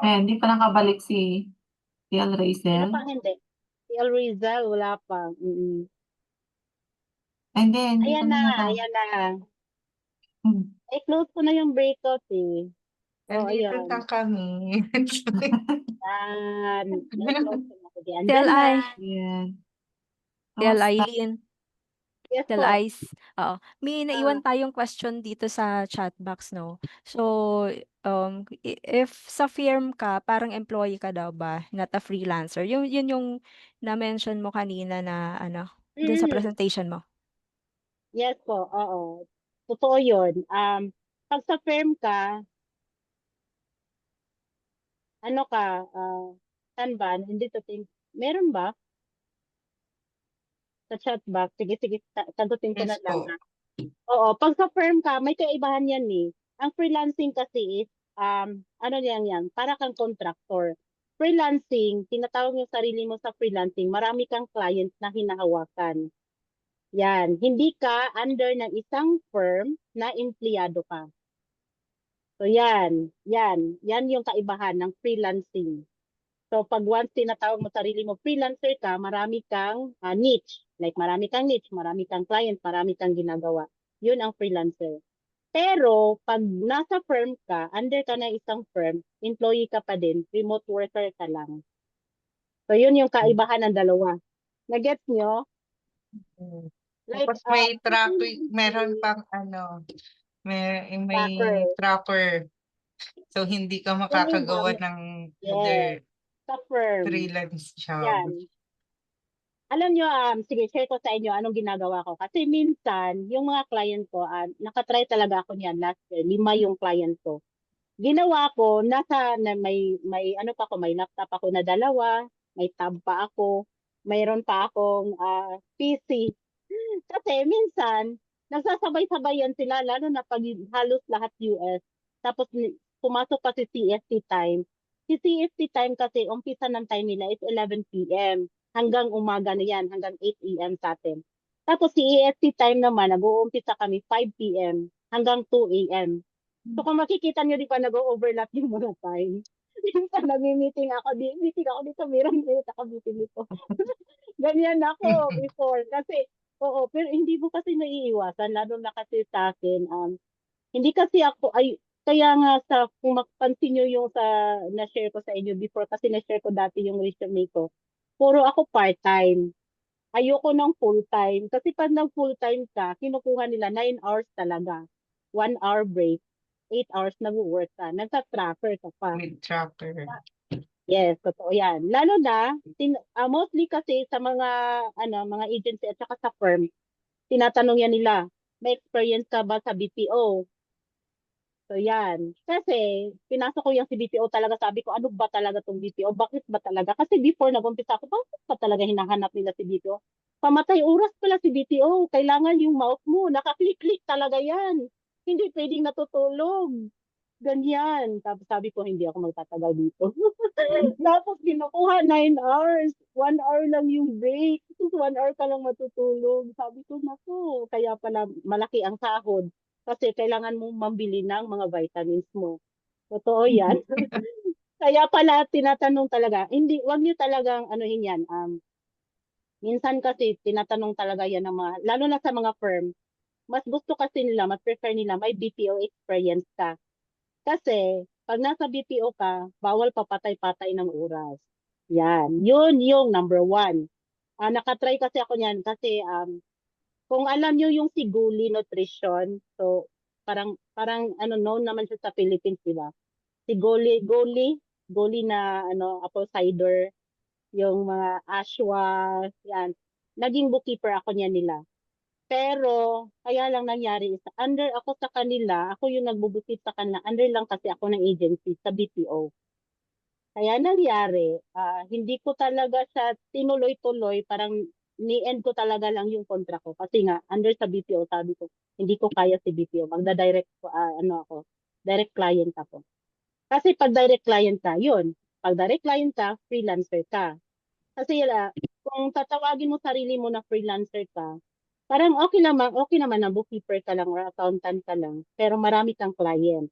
Hindi pa nakabalik si TL Sino Raizel. pa hindi? Si El Rizal, wala pa. Hindi Ayan pa na, nata. ayan na. Hmm. Close ko na yung breakout eh. Oh, Nandito ayan. na kami. Yan. I-close ko na. Sige, andyan Tel na. Ay, Ayan. Tel Kamusta? Eileen, Yes Tel po. Eyes. Oo. May naiwan tayong question dito sa chat box, no? So, if sa firm ka, parang employee ka daw ba, not a freelancer? Yun yung na-mention mo kanina na ano, dun sa Mm, presentation mo. yes po, oo. Totoo yun. Pag sa firm ka, ano ka, saan ba? Hindi to think. Meron ba? Sa chat box? Sige, sagutin ko na Yes lang. po. Ha? Oo, pag sa firm ka, may kaibahan yan eh. Ang freelancing kasi is, ano yan, para kang contractor. freelancing, tinatawag yung sarili mo sa freelancing, marami kang clients na hinahawakan. Yan, hindi ka under ng isang firm na empleyado ka. So yan yung kaibahan ng freelancing. So pag once tinatawag mo sarili mo freelancer ka, marami kang niche. Like marami kang niche, marami kang client, marami kang ginagawa. Yun ang freelancer. Pero pag nasa firm ka, under ka ng isang firm, employee ka pa din, remote worker ka lang. So yun yung kaibahan ng dalawa. Nagets nyo? Mm. Like, Tapos may meron pang may tracker. So hindi ka makakagawa ng other sa firm. freelance job. Yan. Alam nyo, sige, share ko sa inyo anong ginagawa ko. Kasi minsan, yung mga client ko, nakatry talaga ako niyan last year. 5 yung client ko. Ginawa ko, may laptop ako na 2, may tab pa ako, mayroon pa akong PC. Kasi minsan, nagsasabay-sabay yan sila, lalo na pag halos lahat US. Tapos pumasok pa si CST time. Si CST time kasi, umpisa ng time nila is 11 p.m. hanggang umaga na yan, hanggang 8 a.m. sa atin. Tapos si EST time naman, nag-uumpisa kami 5 p.m. hanggang 2 a.m. So kung makikita nyo, di ba, nag-overlap yung mga time. Minsan nag-meeting ako dito, meron ako meeting dito. Ganyan ako before. Kasi, oo, pero hindi mo kasi naiiwasan, lalo na kasi sa akin, hindi kasi ako, kaya nga kung mapansin nyo yung na-share ko sa inyo before, kasi na-share ko dati yung resume ko, puro ako part-time. Ayoko ng full-time. Kasi pag nag-full-time ka, kinukuha nila 9 hours talaga. 1 hour break. 8 hours nag-work ka. Nagsa-tracker ka pa. With tracker. Yes, totoo yan. Lalo na, mostly kasi sa mga agency at saka sa firm, tinatanong yan nila, may experience ka ba sa BPO? So yan. Kasi, pinasok ko yung si BPO talaga, sabi ko, ano ba talaga tong BPO? Bakit ba talaga? Kasi before nag-umpisa ako, bakit ba talaga hinahanap nila si BPO? Pamatay oras pala si BPO. Kailangan yung mouse mo, nakaklik-click talaga yan. Hindi pwedeng natutulog. Ganyan. Tapos sabi ko, hindi ako magtatagal dito. Tapos kinukuha 9 hours. 1 hour lang yung break. 1 hour ka lang matutulog. Sabi ko, naku, kaya pala malaki ang sahod. Kasi kailangan mong mambili ng mga vitamins mo. Totoo yan. Kaya pala tinatanong talaga, wag niyo talagang anuhin yan. Minsan kasi tinatanong talaga yan ng mga, lalo na sa mga firm, mas gusto kasi nila, mas prefer nila may BPO experience ka. Kasi pag nasa BPO ka, bawal papatay-patay ng oras. Yan. Yun yung number 1. Nakatry kasi ako niyan kasi kung alam nyo yung Siguli Nutrition, so parang known naman siya sa Philippines, di ba? Goli na apple cider, yung mga ashwa, yan. Naging bookkeeper ako niyan nila. Pero kaya lang nangyari is under ako sa kanila, ako yung nagbubusit sa kanila, under lang kasi ako ng agency sa BPO. Kaya nangyari, hindi ko talaga siya tinuloy-tuloy, parang ni-end ko talaga lang yung contract ko. Kasi nga, under sa BPO, sabi ko, hindi ko kaya si BPO. Magda-direct ako, direct client ako. Kasi pag direct client ka, yun. Pag direct client ka, freelancer ka. Kasi kung tatawagin mo sarili mo na freelancer ka, parang okay naman na bookkeeper ka lang or accountant ka lang, pero marami kang client.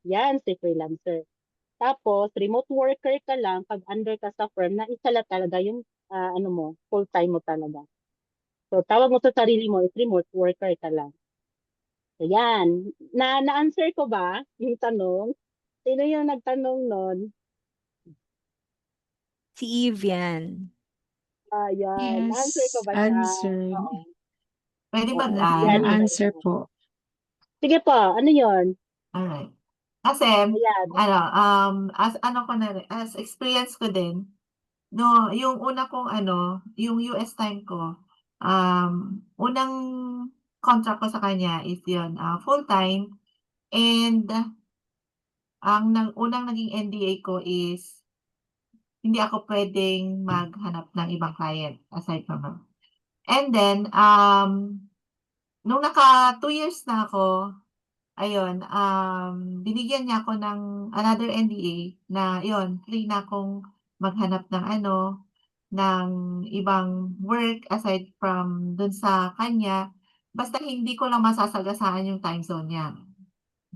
Yan si freelancer. Tapos, remote worker ka lang pag under ka sa firm na isala talaga yung full-time mo talaga. So, tawag mo sa sarili mo is remote worker ka lang. So, yan. Na-answer ko ba yung tanong? Sino yung nagtanong nun? Si Evian. Yan. Yes, Na-answer ko ba siya? answered. Oo. Pwede ba Yan. Answer po. Sige po, ano yun? Alright. Kasi, Ayan. as experience ko din, no, yung una kong yung US time ko, unang contract ko sa kanya is yun, full-time, and unang naging NDA ko is hindi ako pwedeng maghanap ng ibang client aside from her. And then, nung naka 2 years na ako, ayun, binigyan niya ako ng another NDA na yun, free na akong maghanap ng ano, ng ibang work aside from dun sa kanya, basta hindi ko lang masasagasaan yung time zone niya.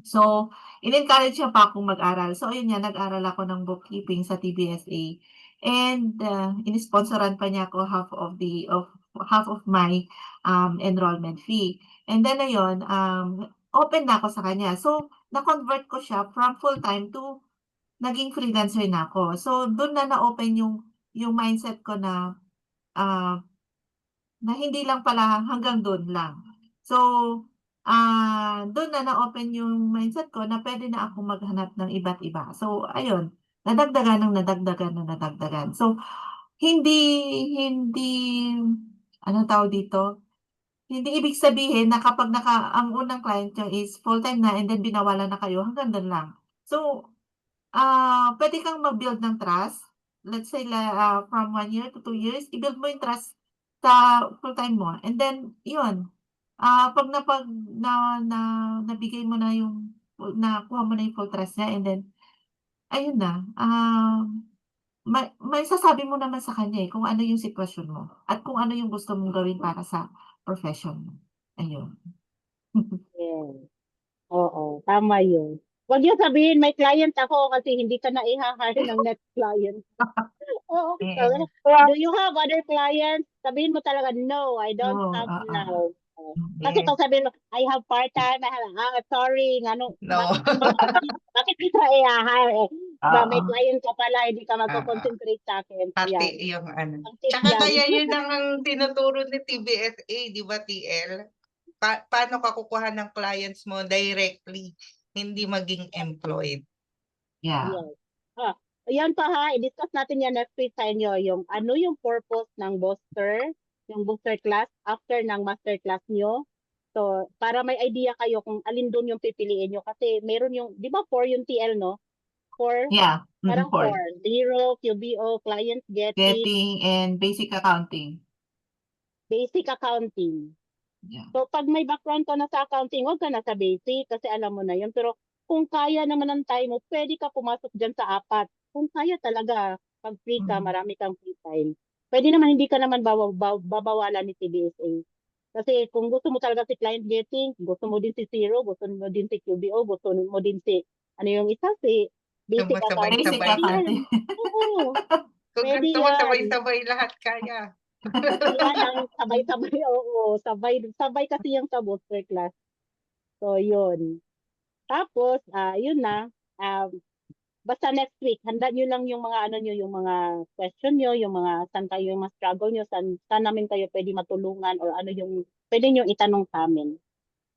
So, in-encourage niya pa akong mag-aral. So, ayun nga, nag-aral ako ng bookkeeping sa TBSA and, ini-sponsoran pa niya ako half of my, enrollment fee. And then ayun, open na ako sa kanya. So, na-convert ko siya from full-time to naging freelancer na ako. So, dun na na-open yung mindset ko na, ah na hindi lang pala hanggang dun lang. So, dun na na-open yung mindset ko na puwede na akong maghanap ng iba't iba. So, ayun, nadagdagan ng nadagdagan ng nadagdagan. So, hindi hindi anong tawag dito, hindi ibig sabihin na kapag ang unang client niyo is full-time na and then binawalan na kayo, hanggang dun lang. So, puwede kang mag-build ng trust. Let's say from 1 year to 2 years, i-build mo yung trust sa full-time mo and then yun, 'pag nabigay mo na nakuha mo na yung full trust niya and then ayun na, maisasabi mo naman sa kanya, eh, kung ano yung sitwasyon mo at kung ano yung gusto mong gawin para sa profession mo, ayun. Yes. Oo, tama yun. Huwag niyo sabihin may client ako kasi hindi ka na iha-hire ng next client. Oo, sabi mo, "Do you have other clients?" Sabihin mo talaga, "No, I don't Oo, have oo. now." Oh, kasi Yes. kung sabihin mo, "I have part-time," sorry ano, No. bakit kita iha-hire, may Oo. client ka pala, hindi ka Oo. magko-concentrate sa'kin. Pati Yan, yung ano. ang tip Tsaka diyan. kaya yun ang tinuturo ni TBSA, 'di ba, TL? Paano ka kukuha ng clients mo directly, hindi maging employed. Yeah. Yes. Ayan pa ha, i-discuss natin yan next week sa inyo, yung ano yung purpose ng booster, yung booster class after ng master class nyo. So, para may idea kayo kung alin doon yung pipiliin nyo. Kasi meron yung, di ba 4 yung TL, no? 4, Yeah, parang for 4. Zero, QBO, client getting, getting and basic accounting. basic accounting. Yeah. So, pag may background ka na sa accounting, huwag ka na sa basic kasi alam mo na yun. Pero kung kaya naman ng time mo, pwede ka pumasok dyan sa 4. Kung kaya talaga, pag free ka, Mm. marami kang free time. Pwede naman, hindi ka naman babawalan ni TBSA. Kasi kung gusto mo talaga si client getting, gusto mo din si zero, gusto mo din si QBO, gusto mo din si, ano yung isa, si basic accounting, Basic Sabay-sabay. pwede yan. accounting. Oo, Kung pwede gusto mo yan. sabay-sabay lahat kaya. Yan ang sabay-sabay, oo. Sabay kasi yung sa booster class. So, yun. Tapos, yun na. Basta next week, handa nyo lang yung mga ano nyo, yung mga question nyo, yung mga saan kayo yung mga struggle nyo, saan namin kayo pwede matulungan or ano yung pwede nyo itanong sa amin.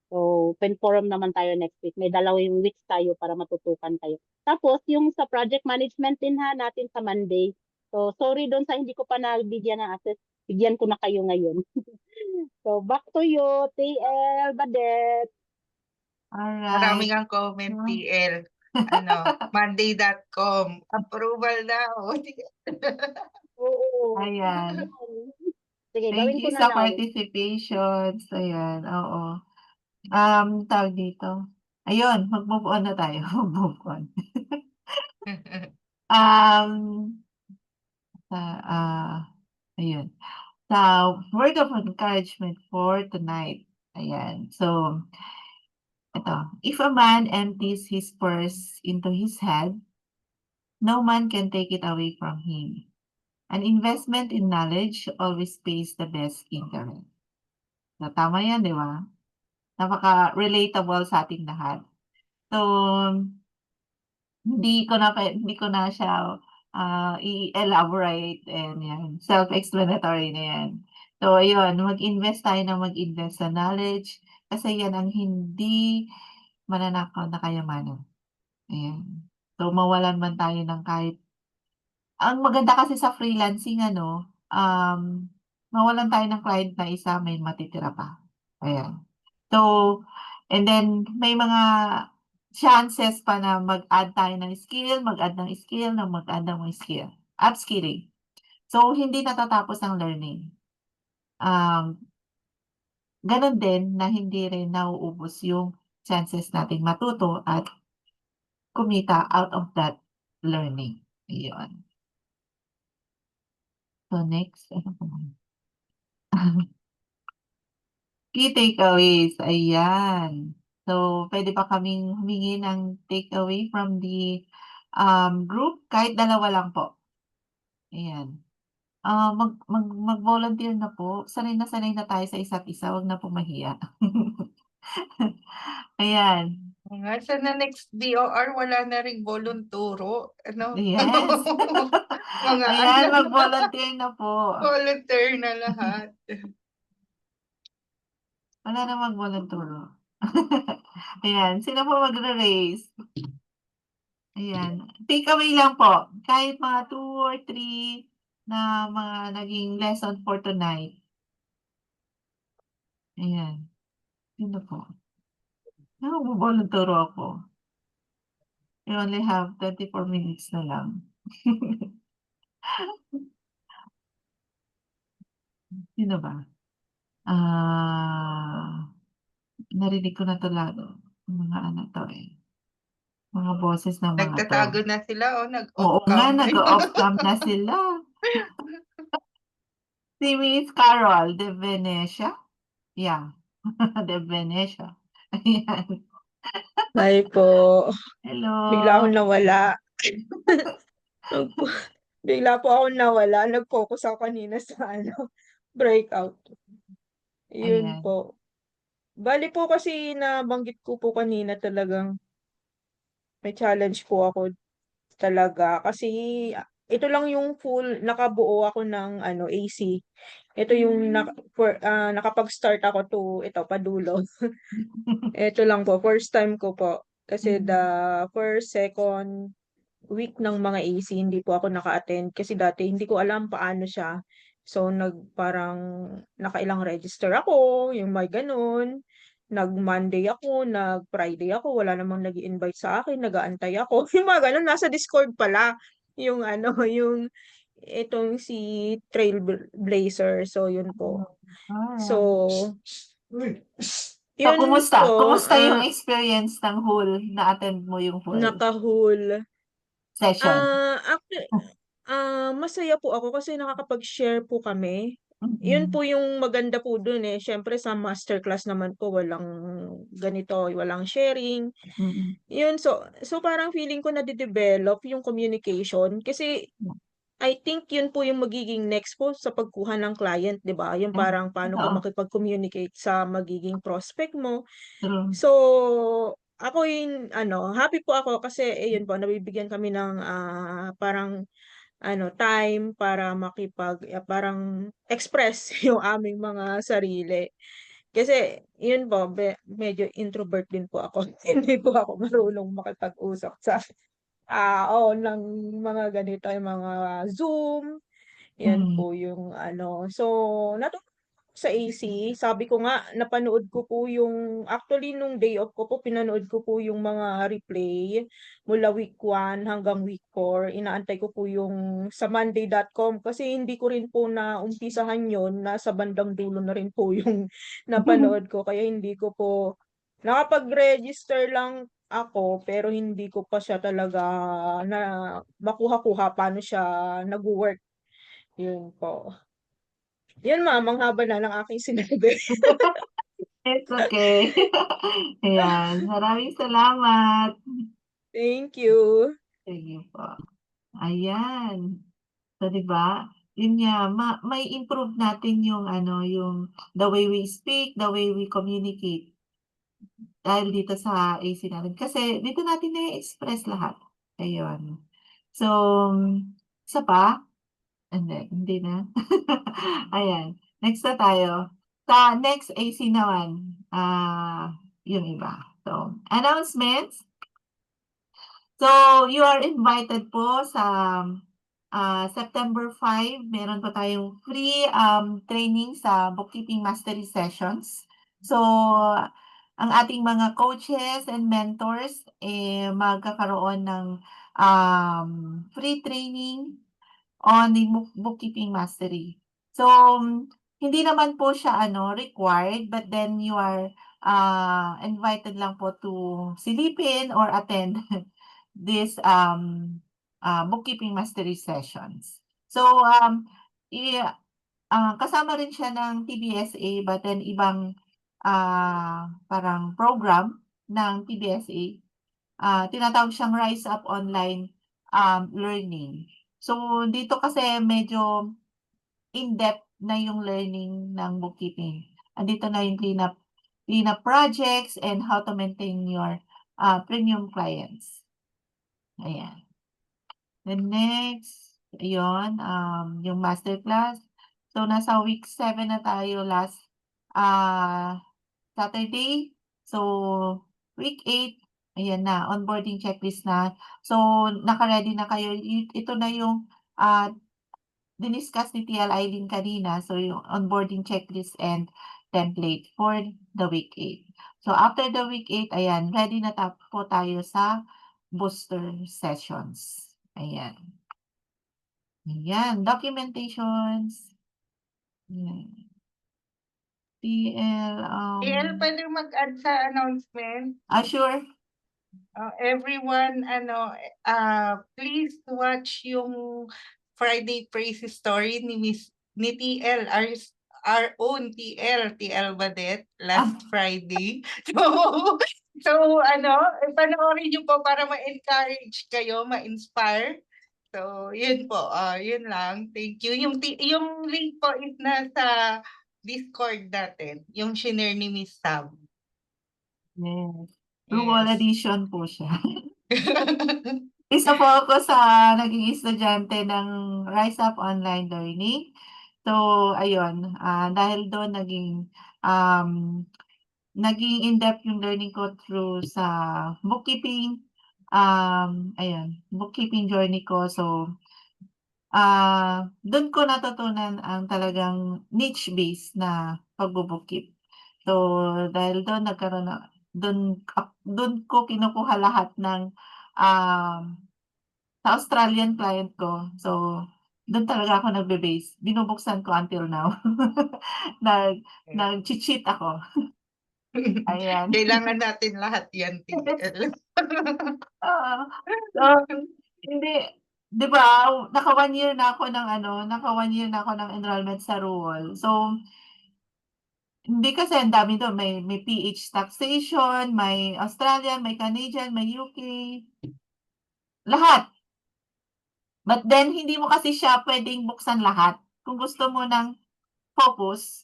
So, open forum naman tayo next week. May 2 weeks tayo para matutukan tayo. Tapos, yung sa project management din ha, natin sa Monday. So, sorry doon sa hindi ko pa nabigyan ng access. Bigyan ko na kayo ngayon. So, back to you, TL Badet. Maraming Alright. ang comment, Hmm. TL. Ano, monday.com. Approval daw. Oo. Ayan. Sige, Thank gawin ko you na sa now. participation. Ayan, oo. Tawag dito. Ayun, mag-move on na tayo. Mag-move on. Um, ayun. Sa word of encouragement for tonight. Ayan. So, ito. If a man empties his purse into his head, no man can take it away from him. An investment in knowledge always pays the best interest. So, tama yan, di ba? Napaka-relatable sa ating lahat. So, hindi ko na siya, i-elaborate and yan, self-explanatory na yan. So ayun, mag-invest tayo ng mag-invest sa knowledge kasi yan ang hindi mananakaw na kayamanan, ayan. So mawalan man tayo ng kahit ang maganda kasi sa freelancing ano, mawalan tayo ng client na isa, may matitira pa, ayan. So, and then may mga chances pa na mag-add tayo ng skill, mag-add ng skill, na mag-add ng mga skill. Upskilling. So, hindi natatapos ang learning. Gano'n din na hindi rin nauubos yung chances nating matuto at kumita out of that learning. Ayun. So next, ano pa ba? Key takeaways, ayan. So, pwede ba kaming humingi ng takeaway from the group? Kahit dalawa lang po. Ayan. Mag-volunteer na po. Sanay na tayo sa isa't isa, wag na po mahiya. Ayan. Nga, sana next BOR wala na ring volunturo. Ano? Yes. Mga Ayan, ano, mag-volunteer na po. volunteer na lahat. Wala na mag-volunturo. Ayan, sino po magre-raise? Ayan. Takeaway lang po. Kahit mga 2 or 3 na mga naging lesson for tonight. Ayan. Sino po? Mag-volunturo ako. We only have 24 minutes na lang. Sino ba? Narinig ko na 'to lalo. Mga ano 'to eh. Mga boses ng mga 'to. Nagtatago na sila o Oo nag-off nga, cam na yun. nag-off cam na sila. Si Miss Carol de Venecia? Yeah. De Venecia. Ayan. Hi po. Hello. Bigla akong nawala. Bigla po akong nawala. Nag-focus ako kanina sa breakout. Yun Ayan. po. Bali po kasi nabanggit ko po kanina talagang may challenge po ako talaga. Kasi ito lang yung full, nakabuo ako ng AC. Ito yung nakapag-start ako to, ito, padulo. Ito lang po, first time ko po. Kasi the first, second week ng mga AC, hindi po ako naka-attend. Kasi dati hindi ko alam paano siya. So, parang nakailang register ako, yung may ganun. Nag-Monday ako, nag-Friday ako, wala namang nag-invite sa akin, nag-aantay ako. Yung mga ganun, nasa Discord pala. Yung yung itong si Trailblazer. So, yun po. So, So, yun kumusta? po, Kumusta yung experience ng whole na-attend mo yung whole naka-whole. session? Actually, masaya po ako kasi nakakapag-share po kami. Yun Mm. po yung maganda po dun eh. Siyempre sa masterclass naman po walang ganito, walang sharing. Mm. Yun, so parang feeling ko nade-develop yung communication kasi I think yun po yung magiging next po sa pagkuha ng client, 'di ba? Yung parang paano ka Oo. makipag-communicate sa magiging prospect mo. True. So, ako yung happy po ako kasi yun po nabibigyan kami ng parang time para parang express yung aming mga sarili. Kasi yun po, medyo introvert din po ako. Hindi po ako marunong makipag-usap sa ng mga ganito, yung mga Zoom, yan Mm. po yung So, natutuwa sa AC, sabi ko nga, napanood ko po actually nung day off ko po, pinanood ko po yung mga replay mula week 1 hanggang week 4. Inaantay ko po yung sa monday.com kasi hindi ko rin po naumpisahan yun, nasa bandang dulo na rin po yung napanood ko. Kaya hindi ko po, nakapag-register lang ako, pero hindi ko pa siya talaga na makuha-kuha paano siya nag-work. Yun po. Yan ma'am, ang haba na ng aking sinabi. It's okay. Ayan, maraming salamat. Thank you. Sige po. Ayan. So, 'di ba? Yun nga, may improve natin yung yung the way we speak, the way we communicate. Dahil dito sa AC natin. Kasi dito natin na-e-express lahat. Ayun. So, isa pa? Hindi na. Ayan. Next na tayo. Sa next AC naman, yung iba. So, announcements. So, you are invited po sa September 5, meron pa tayong free training sa bookkeeping mastery sessions. So, ang ating mga coaches and mentors magkakaroon ng free training on the bookkeeping mastery. So, hindi naman po siya required, but then you are invited lang po to silipin or attend this bookkeeping mastery sessions. So kasama rin siya ng TBSA, but then ibang parang program ng TBSA. Tinatawag siyang Rise Up Online Learning. So dito kasi medyo in-depth na yung learning ng bookkeeping. Andito na yung cleanup projects and how to maintain your premium clients. Ayan. The next, ayun, yung masterclass. So, nasa week 7 na tayo last Saturday. So, week 8, ayan na, onboarding checklist na. So, naka-ready na kayo. Ito na yung diniscuss ni TL Eileen kanina. So, yung onboarding checklist and template for the week 8. So, after the week 8, ayan, ready na po tayo sa booster sessions. Ayan. Ayan, documentations. Ayan. TL, TL, pwede mag-add sa announcement. sure. Everyone, please watch yung Friday Praise Story ni TL, our own TL Badet, last Friday. So, panoorin niyo po para ma-encourage kayo, ma-inspire. So, yun po, yun lang. Thank you. Yung link po is nasa Discord natin, yung shinare ni Miss Sam. Yes. Rural Yes. edition po siya. Isa po ako sa naging estudyante ng Rise Up Online Learning. So, ayun, dahil doon naging in-depth yung learning ko through sa bookkeeping. Ayun, bookkeeping journey ko. So, doon ko natutunan ang talagang niche-based na pagbo-bookkeep. So, dahil doon doon ko kinukuha lahat ng sa Australian client ko. So, doon talaga ako nagbe-base. Binubuksan ko until now. Nag-cheat ako. Ayan. Kailangan natin lahat yan, TL. So, hindi, 'di ba, naka 1 year na ako ng enrollment sa Ruol. So, hindi kasi ang dami doon, may PH taxation, may Australian, may Canadian, may UK, lahat. But then hindi mo kasi siya puwedeng buksan lahat. Kung gusto mo ng focus,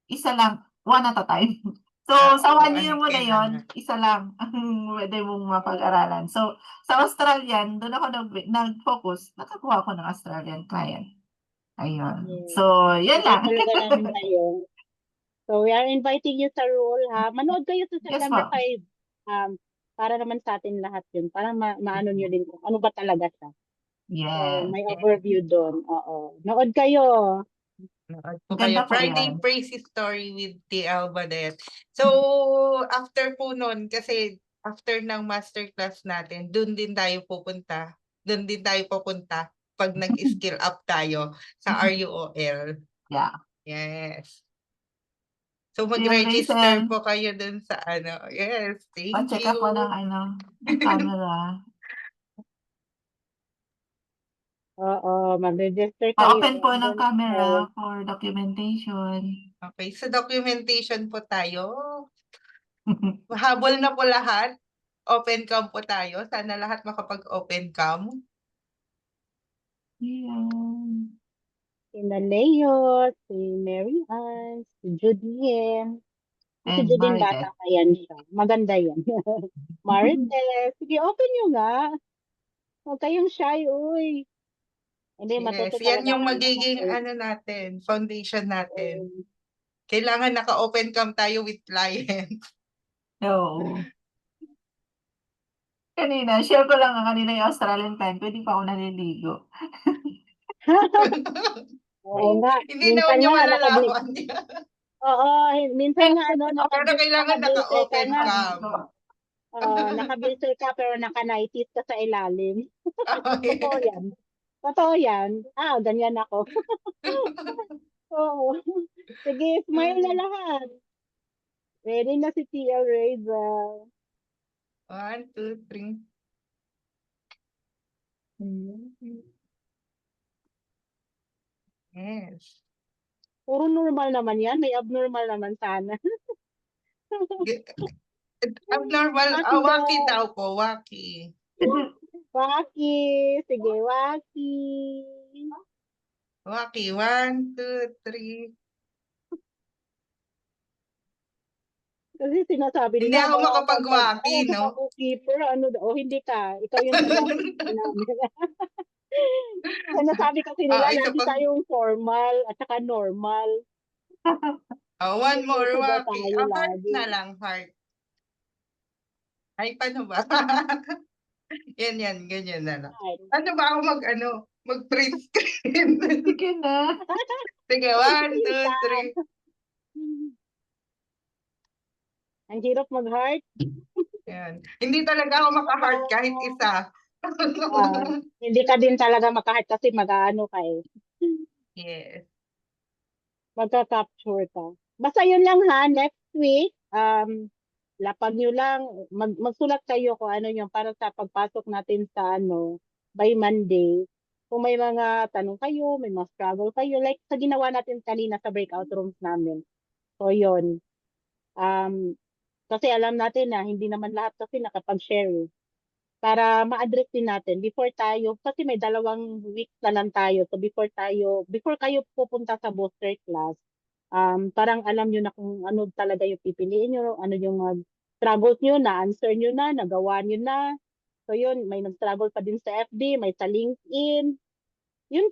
isa lang, one at a time. So, sa 1 year mo na yon, isa lang ang puwede mong mapag-aralan. So, sa Australian, doon ako nag-focus, nakakuha ako ng Australian client. Ayun. Yes. So, yan lang. Talaga namin kayo. So, we are inviting you sa role, ha? Manood kayo sa Yes September po. 5. Para naman sa atin lahat yun. Para maano nyo din kung ano ba talaga siya. So, Yes. may overview doon. Oo. Nood kayo. Maganda po Friday yan. Praise Story with TL Badet. So, after po nun, kasi after ng masterclass natin, dun din tayo pupunta. Dun din tayo pupunta pag nag-skill up tayo sa RUOL. Yeah. Yes. So, Yung mag-register Rachel, po kayo dun sa Yes, thank pa-check you. up po ng camera. Oo. Mag-register kayo. Pa-open po ng Doon camera kayo. for documentation. Okay, sa documentation po tayo. Habol na po lahat. Open cam po tayo. Sana lahat makapag-open cam. Ayan. Si Leo, si Mary Ann, si Judiem. Si And Judiem bata Marites. pa yan siya. Maganda yan. Marites. Sige, open nyo nga. Huwag kayong shy, uy. Hindi, Yes, matuto yan talaga yung kayo magiging makapag- natin, foundation natin. Um, Kailangan naka-open cam tayo with client. Oo. Kanina, share ko lang kanina yung Australian client ko, hindi pa ako naliligo. Oo nga. Hindi Minsan naman niya nga, malalaman. Oo, minsan nga, Pero kailangan naka-open nga. cam. Nakabilser ka, pero naka-nighties ka sa ilalim. Okay. Totoo yan. Totoo yan. Ganyan ako. Oo. Sige, smile na lahat. Ready na si TL Reza. 1, 2, 3. Yes. Puro normal naman yan. May abnormal naman sana. Ge- Abnormal. Waki Waki daw. daw po. Waki. Waki. Sige, Waki. Waki. 1, 2, 3. Kasi sinasabi Hindi nila, ako mga makapag-waki, no? keeper, ano, o hindi ka. Ikaw yung taga-keeper namin. Sinasabi kasi nila, Isa lagi pag, tayong formal at saka normal. one more Seryoso daw waki. tayo Heart lagi. na lang, heart. Ay, paano ba? Yan, ganyan na lang. Ay, Ano ba ako mag-print screen? Sige na. Sige, 1, 2, 3. ang hirap mag-heart. Yan. Hindi talaga ako maka-heart kahit isa. Hindi ka din talaga maka-heart kasi mag-ano ka eh. Yes. Magka-capture ka. Basta yun lang ha, next week, lapag nyo lang, magsulat kayo kung ano yung para sa pagpasok natin sa by Monday. Kung may mga tanong kayo, may mga struggle kayo, like sa ginawa natin kanina sa breakout rooms namin. So yun. Kasi alam natin na hindi naman lahat kasi nakapag-share eh. Para ma-address din natin before tayo, kasi may 2 weeks na lang tayo. So before kayo pupunta sa booster class, parang alam nyo na kung ano talaga yung pipiliin nyo, ano yung struggles nyo, na-answer nyo na, nagawa nyo na. So yun, may nag-struggle pa din sa FB, may sa LinkedIn. Yun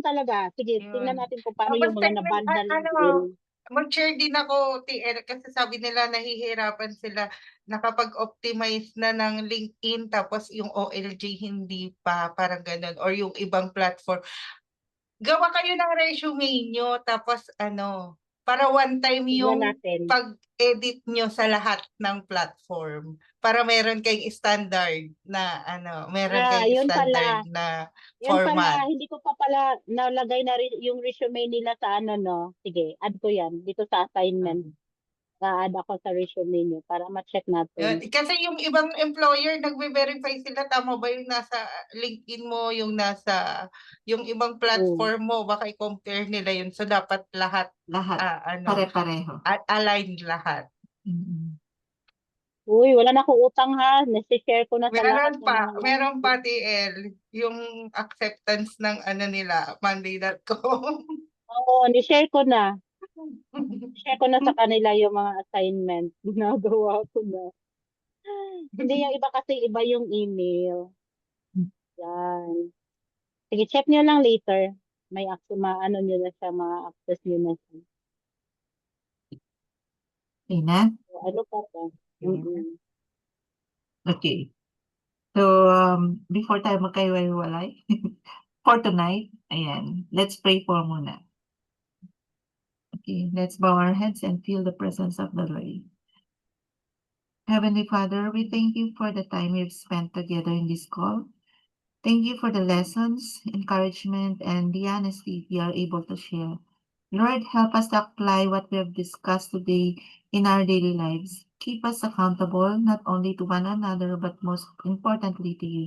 talaga. Sige, tingnan Yun. natin kung paano Tapos yung mga naband na LinkedIn. mag-share din ako, TL, kasi sabi nila nahihirapan sila nakapag-optimize na ng LinkedIn tapos yung OLG hindi pa, parang ganun, or yung ibang platform. Gawa kayo ng resume nyo, tapos para one time Tingnan yung natin. pag-edit nyo sa lahat ng platform. Para meron kayong standard na meron kayong Yun standard pala. na Yan format. pala, hindi ko pa pala nalagay na yung resume nila sa no. Sige, add ko yan dito sa assignment. Na-add ako sa resume niyo para ma-check Yun. natin. Kasi yung ibang employer, nagbe-verify sila, tama ba yung nasa LinkedIn mo, yung ibang platform mo, baka i-compare nila yun. So, dapat lahat, Lahat. Pare-pareho. aligned lahat. Mm-mm. Uy, wala na akong utang ha. Nasi-share ko na sa lahat ng mga Meron pa, TL, yung acceptance ng nila, monday.com. Oo, ni-share ko na. Share ko na sa kanila yung mga assignment. Ginagawa ko na. Hindi yung iba kasi iba yung email. Yan. Sige, check nyo lang later. May ano nyo na siya, ma-access nyo na siya. Okay na? So, ano pa ba? Mm-mm. Okay. So, before tayo magkaiwalay, for tonight, ayan, let's pray for muna. Okay, let's bow our heads and feel the presence of the Lord. Heavenly Father, we thank you for the time we've spent together in this call. Thank you for the lessons, encouragement, and the honesty we are able to share. Lord, help us to apply what we have discussed today in our daily lives. Keep us accountable not only to one another, but most importantly to you.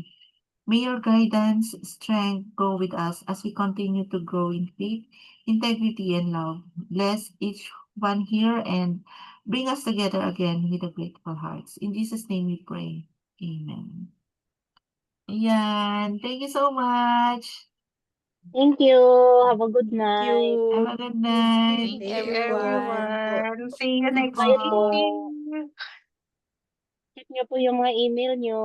May your guidance, strength go with us as we continue to grow in faith, integrity, and love. Bless each one here and bring us together again with a grateful hearts. In Jesus' name we pray. Amen. Ayan. Thank you so much. Thank you. Have a good Thank night. you. Have a good night. Thank Thank you, you, everyone. See you next Bye po. week. Check nyo po yung mga email nyo.